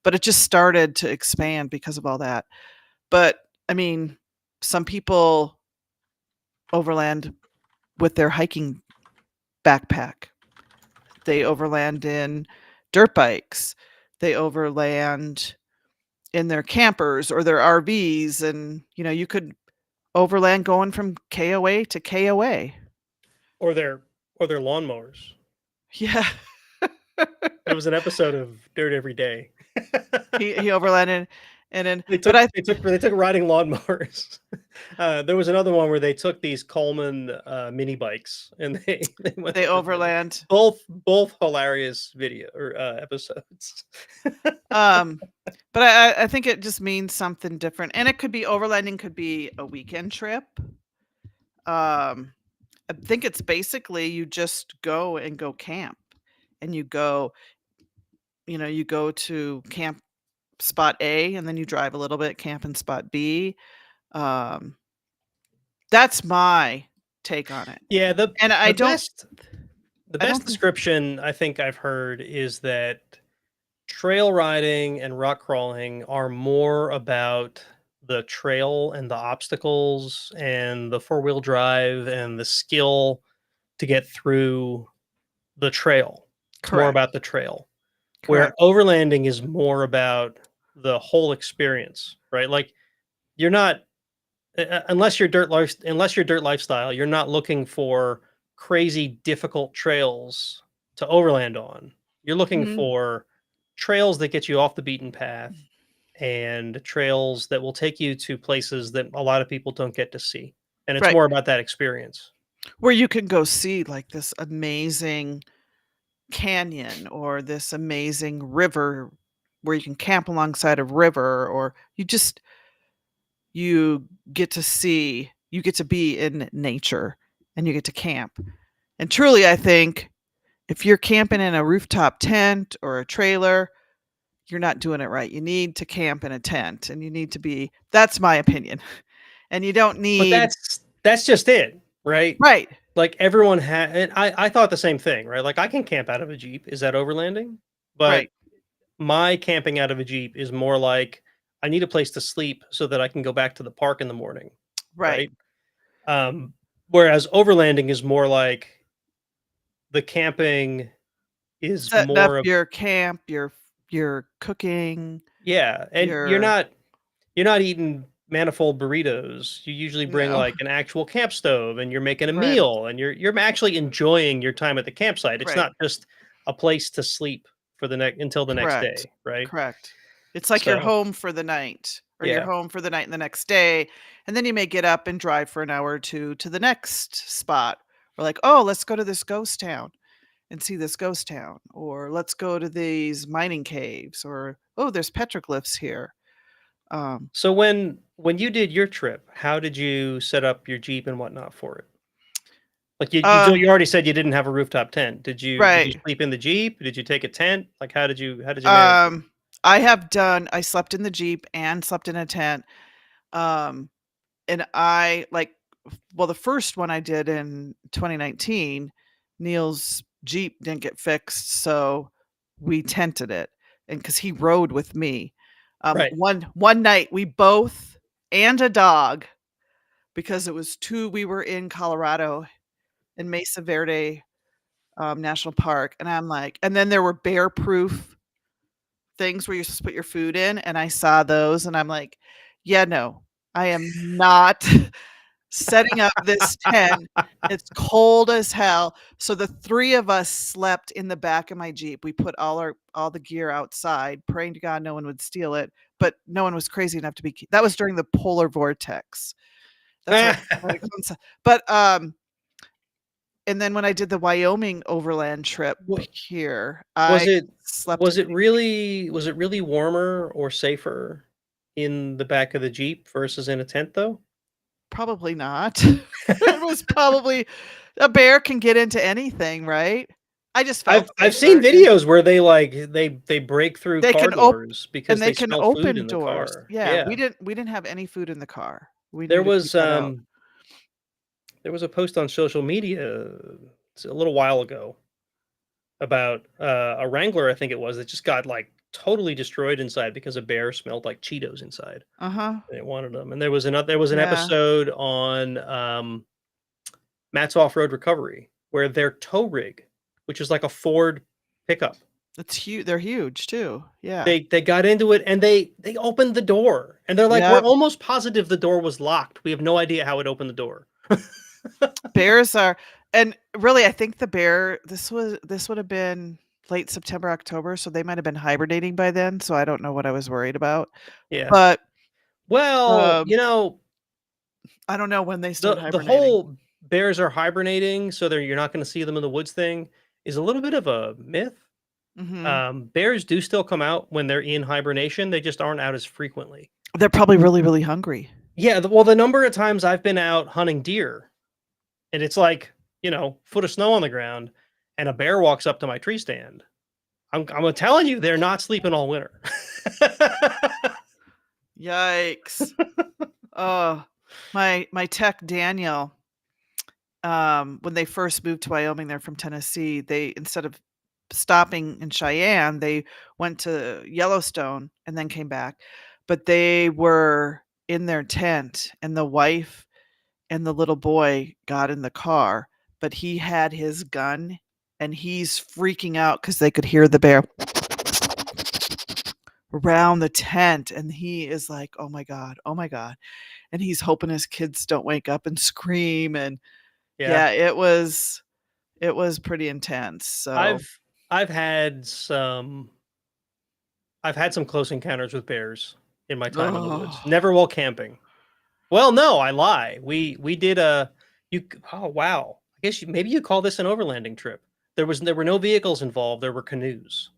But it just started to expand because of all that. But I mean, some people overland with their hiking backpack. They overland in dirt bikes. They overland in their campers or their RVs. And, you could overland going from KOA to KOA. or their lawnmowers. Yeah. There was an episode of Dirt Every Day. he overlanded and then, They but took I, they took riding lawnmowers. There was another one where they took these Coleman mini bikes and they went they over there. overland. Both hilarious video or episodes. Um, but I think it just means something different. And it could be overlanding, could be a weekend trip. I think it's basically you just go and go camp and you go to camp spot A and then you drive a little bit, camp in spot B. Um, that's my take on it. Yeah, And the best the I best don't think, description I think I've heard is that trail riding and rock crawling are more about the trail and the obstacles and the four-wheel drive and the skill to get through the trail. It's more correct, about the trail. Where correct. overlanding is more about the whole experience, right? Like you're not unless you're dirt lifestyle, you're not looking for crazy difficult trails to overland on. You're looking Mhm. for trails that get you off the beaten path and trails that will take you to places that a lot of people don't get to see. And it's Right. more about that experience. Where you can go see like this amazing canyon or this amazing river where you can camp alongside a river or you you get to be in nature and you get to camp. And truly, I think if you're camping in a rooftop tent or a trailer, you're not doing it right. You need to camp in a tent and you need to be, that's my opinion. And you don't But need, that's just it, right? right, Like everyone had I thought the same thing, right? Like I can camp out of a Jeep. Is that overlanding? But right, my camping out of a Jeep is more like I need a place to sleep so that I can go back to the park in the morning, right. right? Um, Whereas overlanding is more like the camping is Setting up more of your camp, your cooking, yeah, and your, you're not eating manifold burritos. You usually bring No. like an actual camp stove, and you're making a Right. meal, and you're actually enjoying your time at the campsite. It's Right. not just a place to sleep for the next until the next Correct. day, right? Correct. It's like you're So home for the night, or you're yeah. home for the night and the next day, and then you may get up and drive for an hour or 2 to the next spot. We're like, "Oh, let's go to this ghost town and see this ghost town," or, "Let's go to these mining caves," or, "Oh, there's petroglyphs here." Um, So when you did your trip, how did you set up your Jeep and whatnot for it? Like uh, you already said you didn't have a rooftop tent. Did you right. sleep in the Jeep? Did you take a tent? Like how did you manage it? Um, I slept in the Jeep and slept in a tent, um, and I, like, well, the first one I did in 2019, Neil's Jeep didn't get fixed, so we tented it, and because he rode with me. Right. One night, we both and a dog, because it was 2 we were in Colorado, in Mesa Verde, National Park, and I'm like, and then there were bear-proof things where you're supposed to put your food in, and I saw those, and I'm like, "Yeah, no, I am not setting up this tent. It's cold as hell." So the 3 of us slept in the back of my Jeep. We put all the gear outside, praying to God no one would steal it, but no one was crazy enough to be that was during the polar vortex. That's why it comes but, and then when I did the Wyoming overland trip Wa- here, Was I it slept in the was it really warmer or safer in the back of the Jeep versus in a tent though? probably not. It was probably a bear can get into anything, right? I just felt I've seen safer, and videos where they break through they car can open doors and because they they can smell food open in the doors. car. Yeah, Yeah. we didn't have any food in the car. We knew There to keep was that out. there was a post on social media a little while ago about a Wrangler, I think it was, that just got like totally destroyed inside because a bear smelled like Cheetos inside Uh-huh. and it wanted them. And there was an Yeah. episode on Matt's Off Road Recovery where their tow rig, which is like a Ford pickup, It's huge. They're huge too. Yeah. they got into it and they opened the door and they're like, we're Yep. almost positive the door was locked. We have no idea how it opened the door. Bears are and really, I think the bear this would have been late September, October, so they might have been hibernating by then, so I don't know what I was worried about. Yeah. But, Well, um, you know, I don't know when they start the hibernating. whole bears are hibernating, so you're not going to see them in the woods thing is a little bit of a myth. Mhm. Bears do still come out when they're in hibernation. They just aren't out as frequently. They're probably really, really hungry. Yeah, well, the number of times I've been out hunting deer, and it's like foot of snow on the ground, and a bear walks up to my tree stand. I'm telling you, they're not sleeping all winter. Yikes. Oh, my tech, Daniel, when they first moved to Wyoming, they're from Tennessee, they instead of stopping in Cheyenne, they went to Yellowstone and then came back, but they were in their tent, and the wife and the little boy got in the car, but he had his gun, and he's freaking out because they could hear the bear around the tent, and he is like, oh my god," and he's hoping his kids don't wake up and scream, and Yeah, yeah, it was pretty intense, so I've I've had some I've had some close encounters with bears in my time in the woods. oh, Never while camping. Well, no, I lie. We did a you oh wow. I guess maybe you call this an overlanding trip. There were no vehicles involved. There were canoes.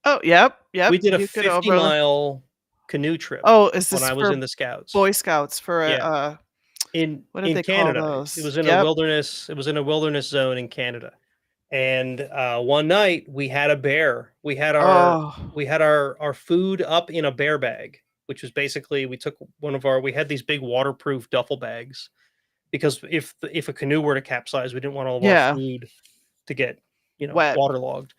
oh, yep, We yep, did a you could 50 over mile canoe trip oh, is when this I was for in the scouts. Boy Scouts for a, Yeah, what did in they call Canada. It those? was in a Yep. wilderness. It was in a wilderness zone in Canada. And one night we had a bear. Oh, We had our food up in a bear bag, which was basically we took we had these big waterproof duffel bags because if a canoe were to capsize, we didn't want all of our yeah, food to get wet. waterlogged.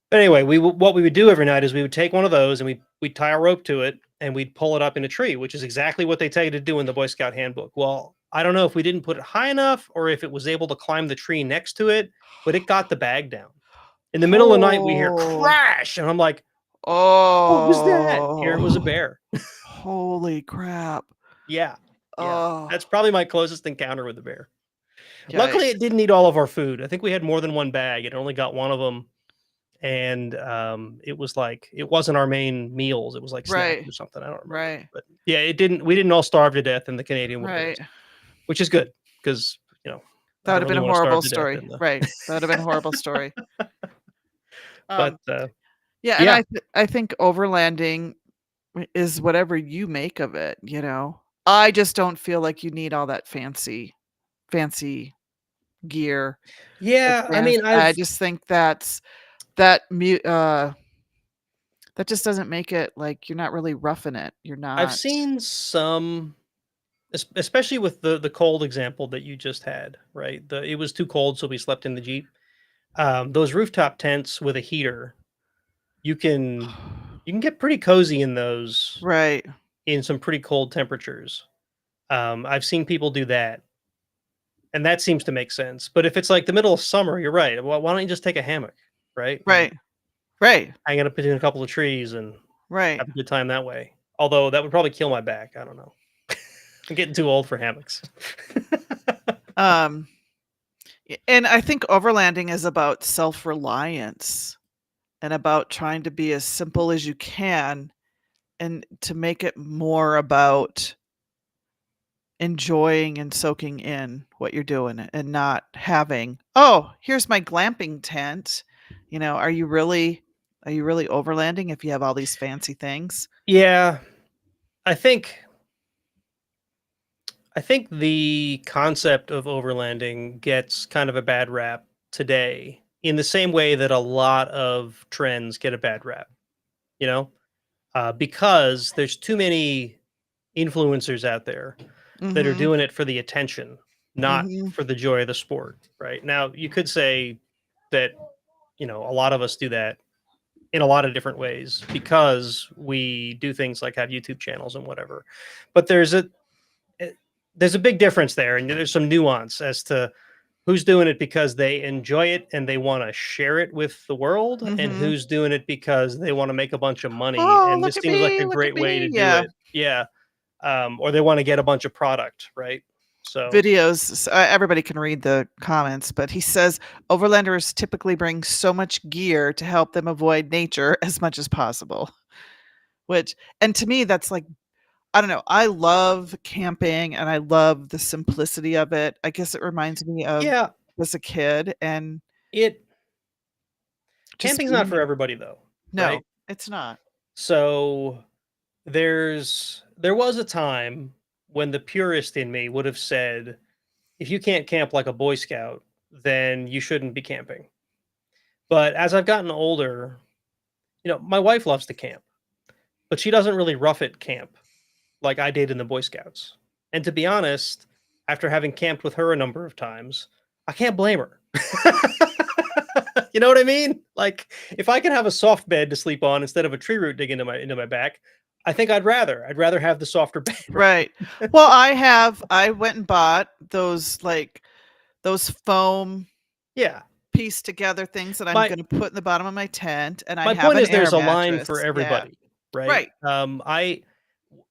But anyway, what we would do every night is we would take one of those and we'd tie a rope to it and we'd pull it up in a tree, which is exactly what they tell you to do in the Boy Scout handbook. Well, I don't know if we didn't put it high enough or if it was able to climb the tree next to it, but it got the bag down. In the middle of the night, we hear Oh, crash, and I'm like, "What was that?" Here it was a oh, bear. holy crap. Yeah. Yeah. Oh, That's probably my closest encounter with the bear. Luckily, it yikes. didn't eat all of our food. I think we had more than one bag. It only got one of them, and it was like it wasn't our main meals. It was like snacks Right. or something. I don't remember, Right. but yeah, it didn't. We didn't all starve to death in the Canadian Right. wilderness, which is good because I That would don't have really been a want to starve horrible to death story. in the. Right. That would have been a horrible story. But Um, yeah, and yeah, I think overlanding is whatever you make of it, you know? I just don't feel like you need all that fancy gear. yeah. I mean, I just think that mu that just doesn't make it like you're not really roughing it. You're I've not. seen some, especially with the cold example that you just had. Right, it was too cold, so we slept in the Jeep. Those rooftop tents with a heater, you can you can get pretty cozy in those Right. in some pretty cold temperatures. I've seen people do that, and that seems to make sense. But if it's like the middle of summer, you're right. Well, why don't you just take a hammock, right, and Right. Right. hang it up between a couple of trees and Right. have a good time that way? Although that would probably kill my back. I don't know. I'm getting too old for hammocks. Um, and I think overlanding is about self-reliance and about trying to be as simple as you can and to make it more about enjoying and soaking in what you're doing and not having, "Oh, here's my glamping tent." You know, are you really overlanding if you have all these fancy things? Yeah, I think I think the concept of overlanding gets kind of a bad rap today in the same way that a lot of trends get a bad rap, you know, because there's too many influencers out there that are Mhm. doing it for the attention, not Mhm. for the joy of the sport. Right now, you could say that, a lot of us do that in a lot of different ways because we do things like have YouTube channels and whatever. But eh, there's a big difference there, and there's some nuance as to who's doing it because they enjoy it and they want to share it with the world, and Mhm. who's doing it because they want to make a bunch of money. "Oh, And look this at seems like me, a look at great way to me." do Yeah. it. Yeah. Or they want to get a bunch of product, right? So, Videos, everybody can read the comments, but he says, "Overlanders typically bring so much gear to help them avoid nature as much as possible." Which and to me, that's like I don't know, I love camping and I love the simplicity of it. I guess it reminds me of yeah, as a kid and it just camping's not being for everybody though, no, right? it's not. So there was a time when the purist in me would have said, if you can't camp like a Boy Scout, then you shouldn't be camping. But as I've gotten older, my wife loves to camp, but she doesn't really rough it camp like I did in the Boy Scouts. And to be honest, after having camped with her a number of times, I can't blame her. You know what I mean? Like, if I can have a soft bed to sleep on instead of a tree root dig into my back, I think I'd rather have the softer bed, Right. right? Well, I went and bought those, like, those foam Yeah. piece together things that I'm My gonna put in the bottom of my tent, and I my have point an is air there's a line for mattress. Yeah. everybody, right? Right.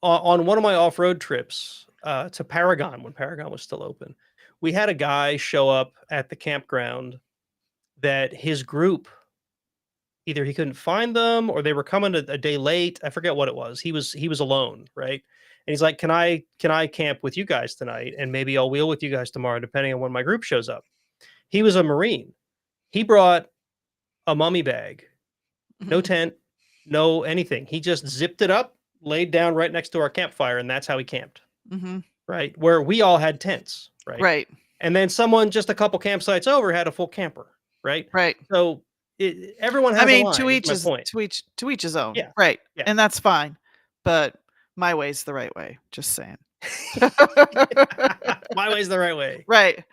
On one of my off-road trips to Paragon, when Paragon was still open, we had a guy show up at the campground that his group, either he couldn't find them or they were coming a day late. I forget what it was. He was alone, right? And he's like, "Can I camp with you guys tonight? And maybe I'll wheel with you guys tomorrow, depending on when my group shows up." He was a Marine. He brought a mummy bag, no Mhm. tent, no anything. He just zipped it up, laid down right next to our campfire, and that's how he camped. Mhm. Right, where we all had tents, right? Right. And then someone just a couple campsites over had a full camper, right? Right. So everyone I has a mean, line. Is my point. to each his own. Yeah, Right. yeah. And that's fine. But my way's the right way, just saying. My way's the right way. Right.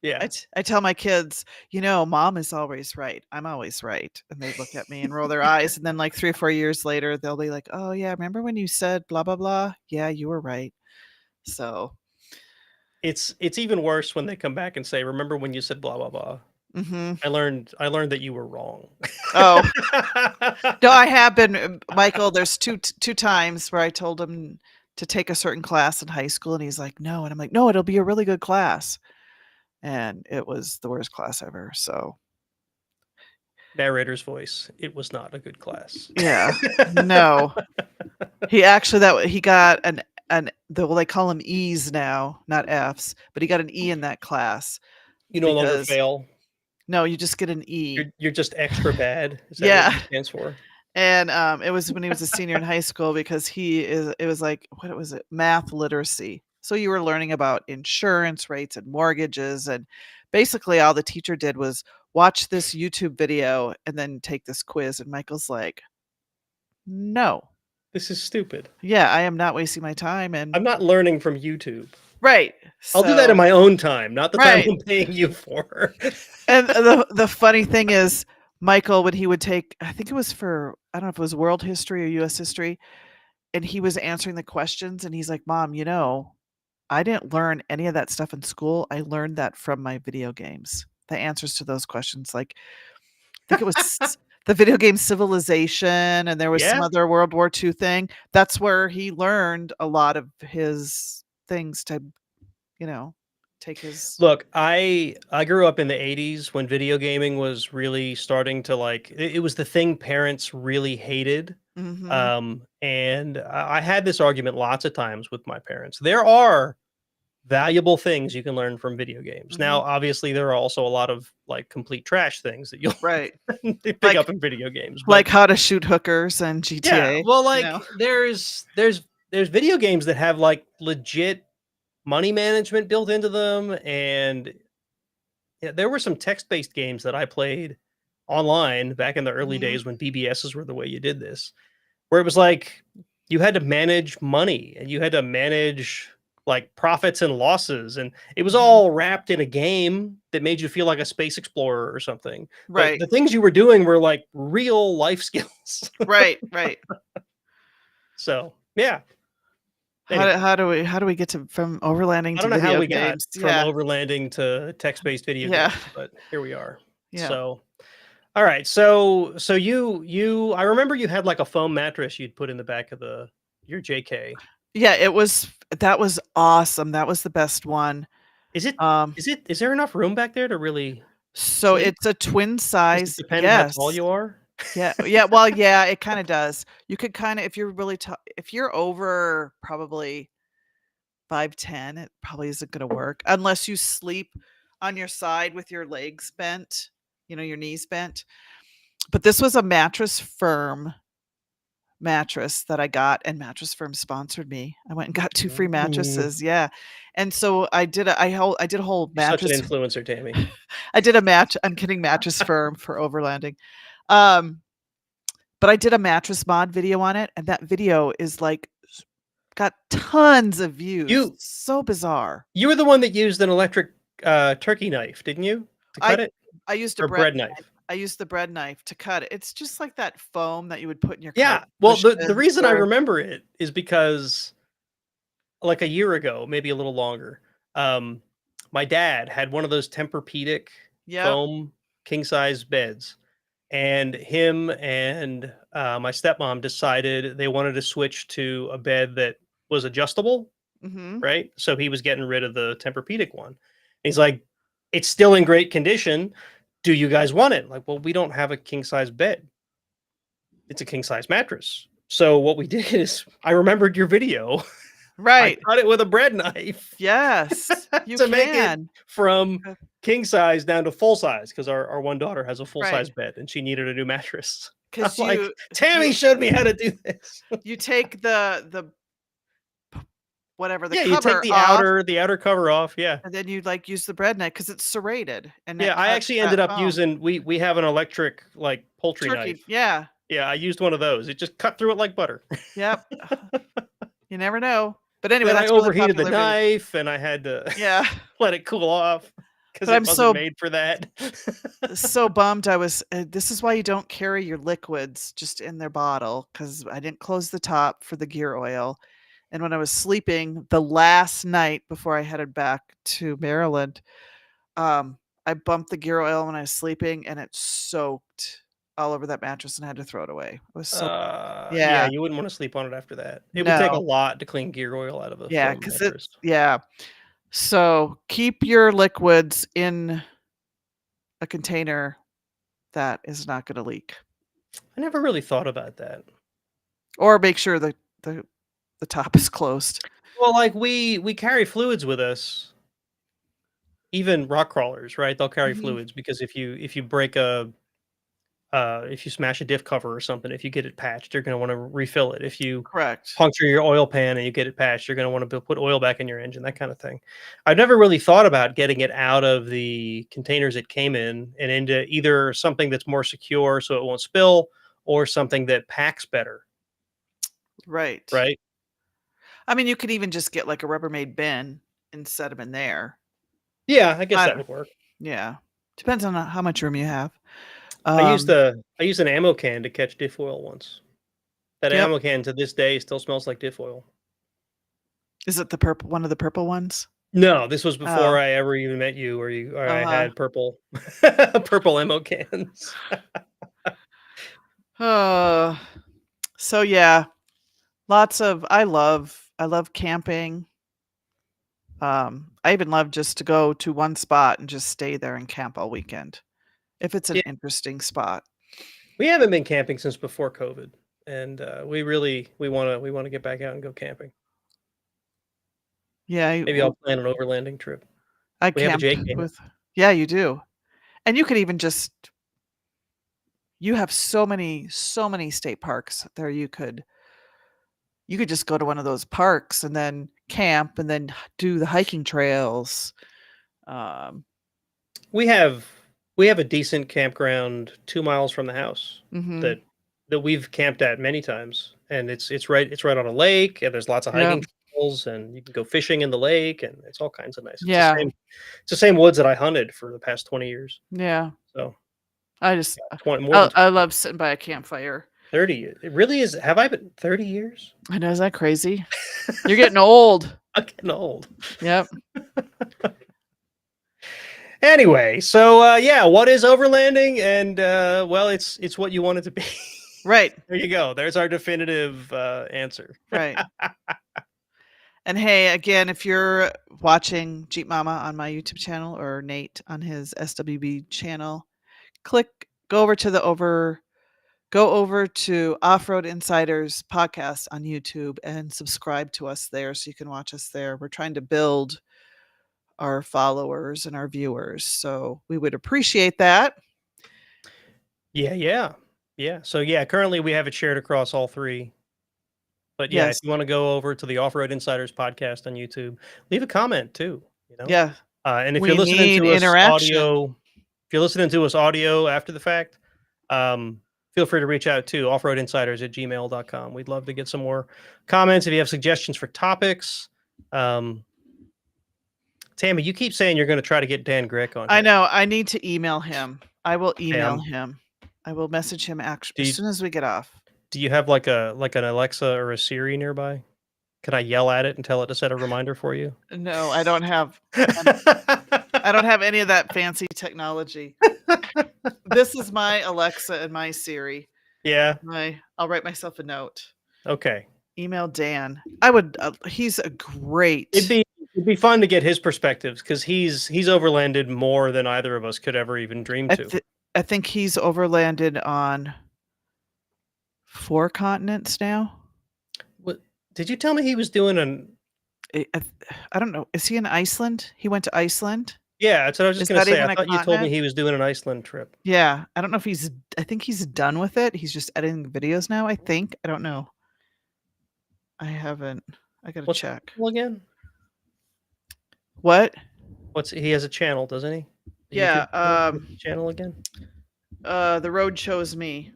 Yeah. I tell my kids, "You know, mom is always right. I'm always right." And they look at me and roll their eyes, and then, like, 3 or 4 years later, they'll be like, "Oh, yeah, remember when you said blah, blah, blah? Yeah, you were right." So It's even worse when they come back and say, "Remember when you said blah blah blah? mhm. I learned that you were wrong." Oh, no, I have been, Michael, there's 2 times where I told him to take a certain class in high school, and he's like, "No," and I'm like, "No, it'll be a really good class." And it was the worst class ever. So Narrator's voice. It was not a good class. yeah, no, he actually he got well, they call them E's now, not F's, but he got an E in that class You no longer because fail. no, you just get an E. You're just extra bad. Is that what Yeah. E stands for? And it was when he was a senior in high school because it was like, what was it? Math literacy. So you were learning about insurance rates and mortgages. And basically, all the teacher did was watch this YouTube video and then take this quiz. And Michael's like, no, This is stupid. yeah, I am not wasting my time. And I'm not learning from YouTube. right. I'll do that in So, my own time, not the time right. I'm paying you for. And the funny thing is, Michael, when he would take, I think it was for, I don't know if it was world history or US history, and he was answering the questions and he's like, "Mom, I didn't learn any of that stuff in school. I learned that from my video games." The answers to those questions, like, I think it was the video game Civilization, and there was some Yeah. other World War II thing. That's where he learned a lot of his things to, you know, take his Look, I grew up in the 80s when video gaming was really starting to like it was the thing parents really hated. Mhm. And I had this argument lots of times with my parents. There are valuable things you can learn from video games. Now, Mhm. obviously, there are also a lot of like complete trash things that you'll Right. pick Like up in video games. But like how to shoot hookers and yeah, GTA, well, you know? like there's video games that have like legit money management built into them, and yeah, there were some text-based games that I played online back in the early Mhm. days when BBSs were the way you did this, where it was like you had to manage money and you had to manage like profits and losses, and it was Mhm. all wrapped in a game that made you feel like a space explorer or something. But Right. the things you were doing were like real life skills. Right, right. So yeah. How do Anyway, how do we how do we get to from overlanding I to don't know how video we got games? from Yeah. overlanding to text-based video Yeah. games, but here we are. Yeah. So all right. So you I remember you had like a foam mattress you'd put in the back of the your JK. Yeah, that was awesome. That was the best one. Is it Um, is there enough room back there to really so sleep? it's a twin Does it size, depend how tall yes. you are? Yeah, yeah, well, yeah, it kinda does. You could kinda if you're really tall if you're over probably 5'10", it probably isn't gonna work unless you sleep on your side with your legs bent, your knees bent. But this was a Mattress Firm mattress that I got, and Mattress Firm sponsored me. I went and got 2 free Ooh, mattresses, yeah. And so I did a whole you're such an mattress influencer, Tammy. I did a match I'm kidding, Mattress Firm for overlanding. Um, but I did a mattress mod video on it, and that video is, like, got tons of views. You So bizarre. you were the one that used an electric turkey knife, didn't you? To cut I it? I used a Or bread bread knife. knife? I used the bread knife to cut it. It's just like that foam that you would put in your couch Yeah. Well, the cushions reason I or remember it is because like a year ago, maybe a little longer, um, my dad had one of those Tempur-Pedic Yep. foam king size beds, and him and my stepmom decided they wanted to switch to a bed that was adjustable, Mhm. right? So he was getting rid of the Tempur-Pedic one. He's like, "It's still in great condition. Do you guys want it?" Like, well, we don't have a king size bed. It's a king size mattress. So what we did is I remembered your video. I Right. cut it with a bread knife Yes. You to make it can. from Uh, king size down to full size because our one daughter has a full right. size bed and she needed a new mattress. I'm 'Cause like, you Tammy showed me how to do this. you take the whatever, the Yeah, you take cover off, the outer cover off. Yeah. and then you, like, use the bread knife because it's serrated, and Yeah. that I cuts actually that ended up foam. using we have an electric like poultry knife. Turkey, yeah. Yeah, I used one of those. It just cut through it like butter. Yep. You never know. But anyway, Then I that's a really overheated the popular video. knife and I had to Yeah. let it cool off because But it I'm wasn't so made for that. so bummed I was this is why you don't carry your liquids just in their bottle because I didn't close the top for the gear oil, and when I was sleeping the last night before I headed back to Maryland, I bumped the gear oil when I was sleeping, and it soaked. all over that mattress and had to throw it away. It was so Yeah, yeah. you wouldn't want to sleep on it after that. It would take a No. lot to clean gear oil out of a Yeah, foam 'cause mattress. yeah. So, keep your liquids in a container that is not gonna leak. I never really thought about that. Or make sure the the top is closed. Well, like we carry fluids with us, even rock crawlers, right? They'll carry Mhm. fluids because if you break a if you smash a diff cover or something, if you get it patched, you're going to want to refill it. If you Correct. puncture your oil pan and you get it patched, you're going to want to put oil back in your engine, that kind of thing. I've never really thought about getting it out of the containers it came in and into either something that's more secure so it won't spill or something that packs better, Right. right? I mean, you could even just get, like, a Rubbermaid bin and set them in there. Yeah, I guess I that don't would work. yeah. Depends on how much room you have. I used an ammo can to catch diff oil once. That Yep. ammo can to this day still smells like diff oil. Is it the purple one of the purple ones? No, this was before Oh, I ever even met you or I uh-huh. had purple purple ammo cans. Oh, so yeah, lots of I love camping. I even love just to go to one spot and just stay there and camp all weekend, if it's an Yeah, interesting spot. we haven't been camping since before COVID, and, we wanna get back out and go camping. Yeah, Maybe I'll plan an overlanding trip. I We have a camped J can. with yeah, you do. And you could even just you have so many state parks there you could just go to one of those parks and then camp and then do the hiking trails. Um, We have we have a decent campground 2 miles from the house mhm. that we've camped at many times, and it's right on a lake, and there's lots of Yep. hiking trails, and you can go fishing in the lake, and it's all kinds of nice. Yeah. It's the same woods that I hunted for the past 20 years. Yeah. So, I just yeah, 20 more than I 20 love sitting by a campfire. 30 years. It really is. Have I been 30 years? I know, is that crazy? You're getting old. I'm getting old. Yep. Anyway, so, yeah, what is overlanding? And, well, it's what you want it to be. Right. There you go. There's our definitive, answer. Right. And hey, again, if you're watching Jeep Mama on my YouTube channel or Nate on his SWB channel, go over to Off-Road Insiders podcast on YouTube and subscribe to us there so you can watch us there. We're trying to build our followers and our viewers, so we would appreciate that. Yeah, yeah. Yeah, so, yeah, currently we have it shared across all 3. But, yeah, if Yes. you wanna go over to the Off-Road Insiders podcast on YouTube, leave a comment too, you know? Yeah. And We need interaction. if you're listening to us audio after the fact, feel free to reach out to offroadinsiders@gmail.com. We'd love to get some more comments. If you have suggestions for topics, Tammy, you keep saying you're gonna try to get Dan Grick on I here. know, I need to email him. I will Okay, email him. I will message him do as you soon as we get off. do you have like an Alexa or a Siri nearby? Can I yell at it and tell it to set a reminder for you? No, I don't have I don't have any of that fancy technology. This is my Alexa and my Siri. Yeah, I'll write myself a note. okay. Email Dan. I would he's a great It'd be fun to get his perspectives because he's overlanded more than either of us could ever even dream I, to. I think he's overlanded on 4 continents now. What did you tell me he was doing an I don't know. Is he in Iceland? He went to Iceland. Yeah, that's what I was just Is gonna that say. I even a thought you told me continent? he was doing an Iceland trip. Yeah. I don't know if I think he's done with it. He's just editing videos now, I think. I don't know. I haven't. I gotta What's the check. channel again? What? He has a channel, doesn't he? A Yeah. YouTube channel? What's the channel again? The road chose me.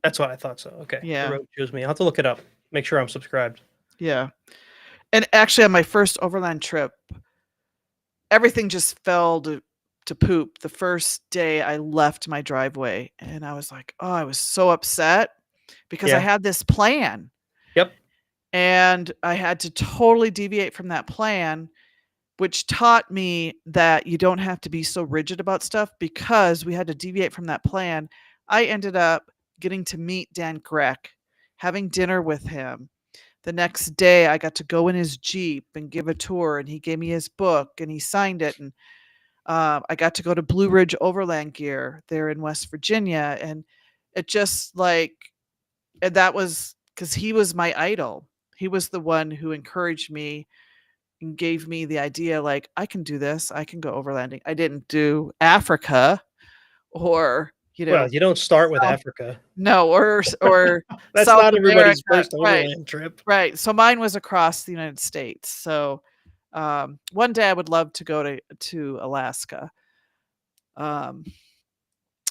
That's what I thought so. Okay. The Yeah. road shows me. I'll have to look it up. Make sure I'm subscribed. Yeah. And actually on my first overland trip, everything just fell to poop the first day I left my driveway. And I was like, oh, I was so upset because I Yeah. had this plan Yep. and I had to totally deviate from that plan, which taught me that you don't have to be so rigid about stuff because we had to deviate from that plan. I ended up getting to meet Dan Greck, having dinner with him. The next day, I got to go in his Jeep and give a tour, and he gave me his book and he signed it. And I got to go to Blue Ridge Overland Gear there in West Virginia. And it just like, and that was because he was my idol. He was the one who encouraged me and gave me the idea like, I can do this. I can go overlanding. I didn't do Africa or, Well, you don't start with South, Africa. no, or That's South not everybody's America. first Right. overland trip. Right. So mine was across the United States. So one day I would love to go to Alaska.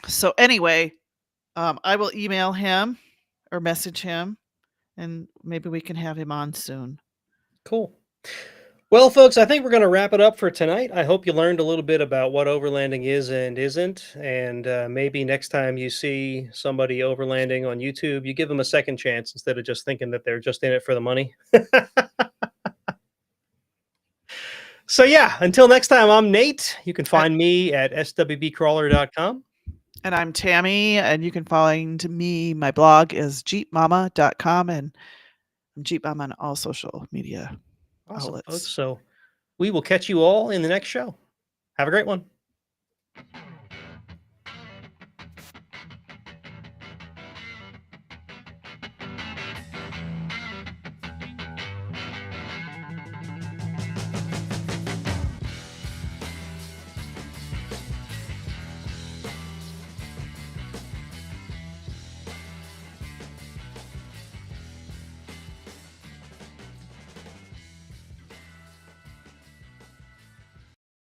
So anyway, I will email him or message him, and maybe we can have him on soon. Cool. Well, folks, I think we're going to wrap it up for tonight. I hope you learned a little bit about what overlanding is and isn't. And maybe next time you see somebody overlanding on YouTube, you give them a second chance instead of just thinking that they're just in it for the money. So, yeah, until next time, I'm Nate. You can find me at swbcrawler.com. And I'm Tammy, and you can find me. My blog is jeepmama.com, and I'm Jeep Mama on all social media Awesome, outlets. folks. So we will catch you all in the next show. Have a great one.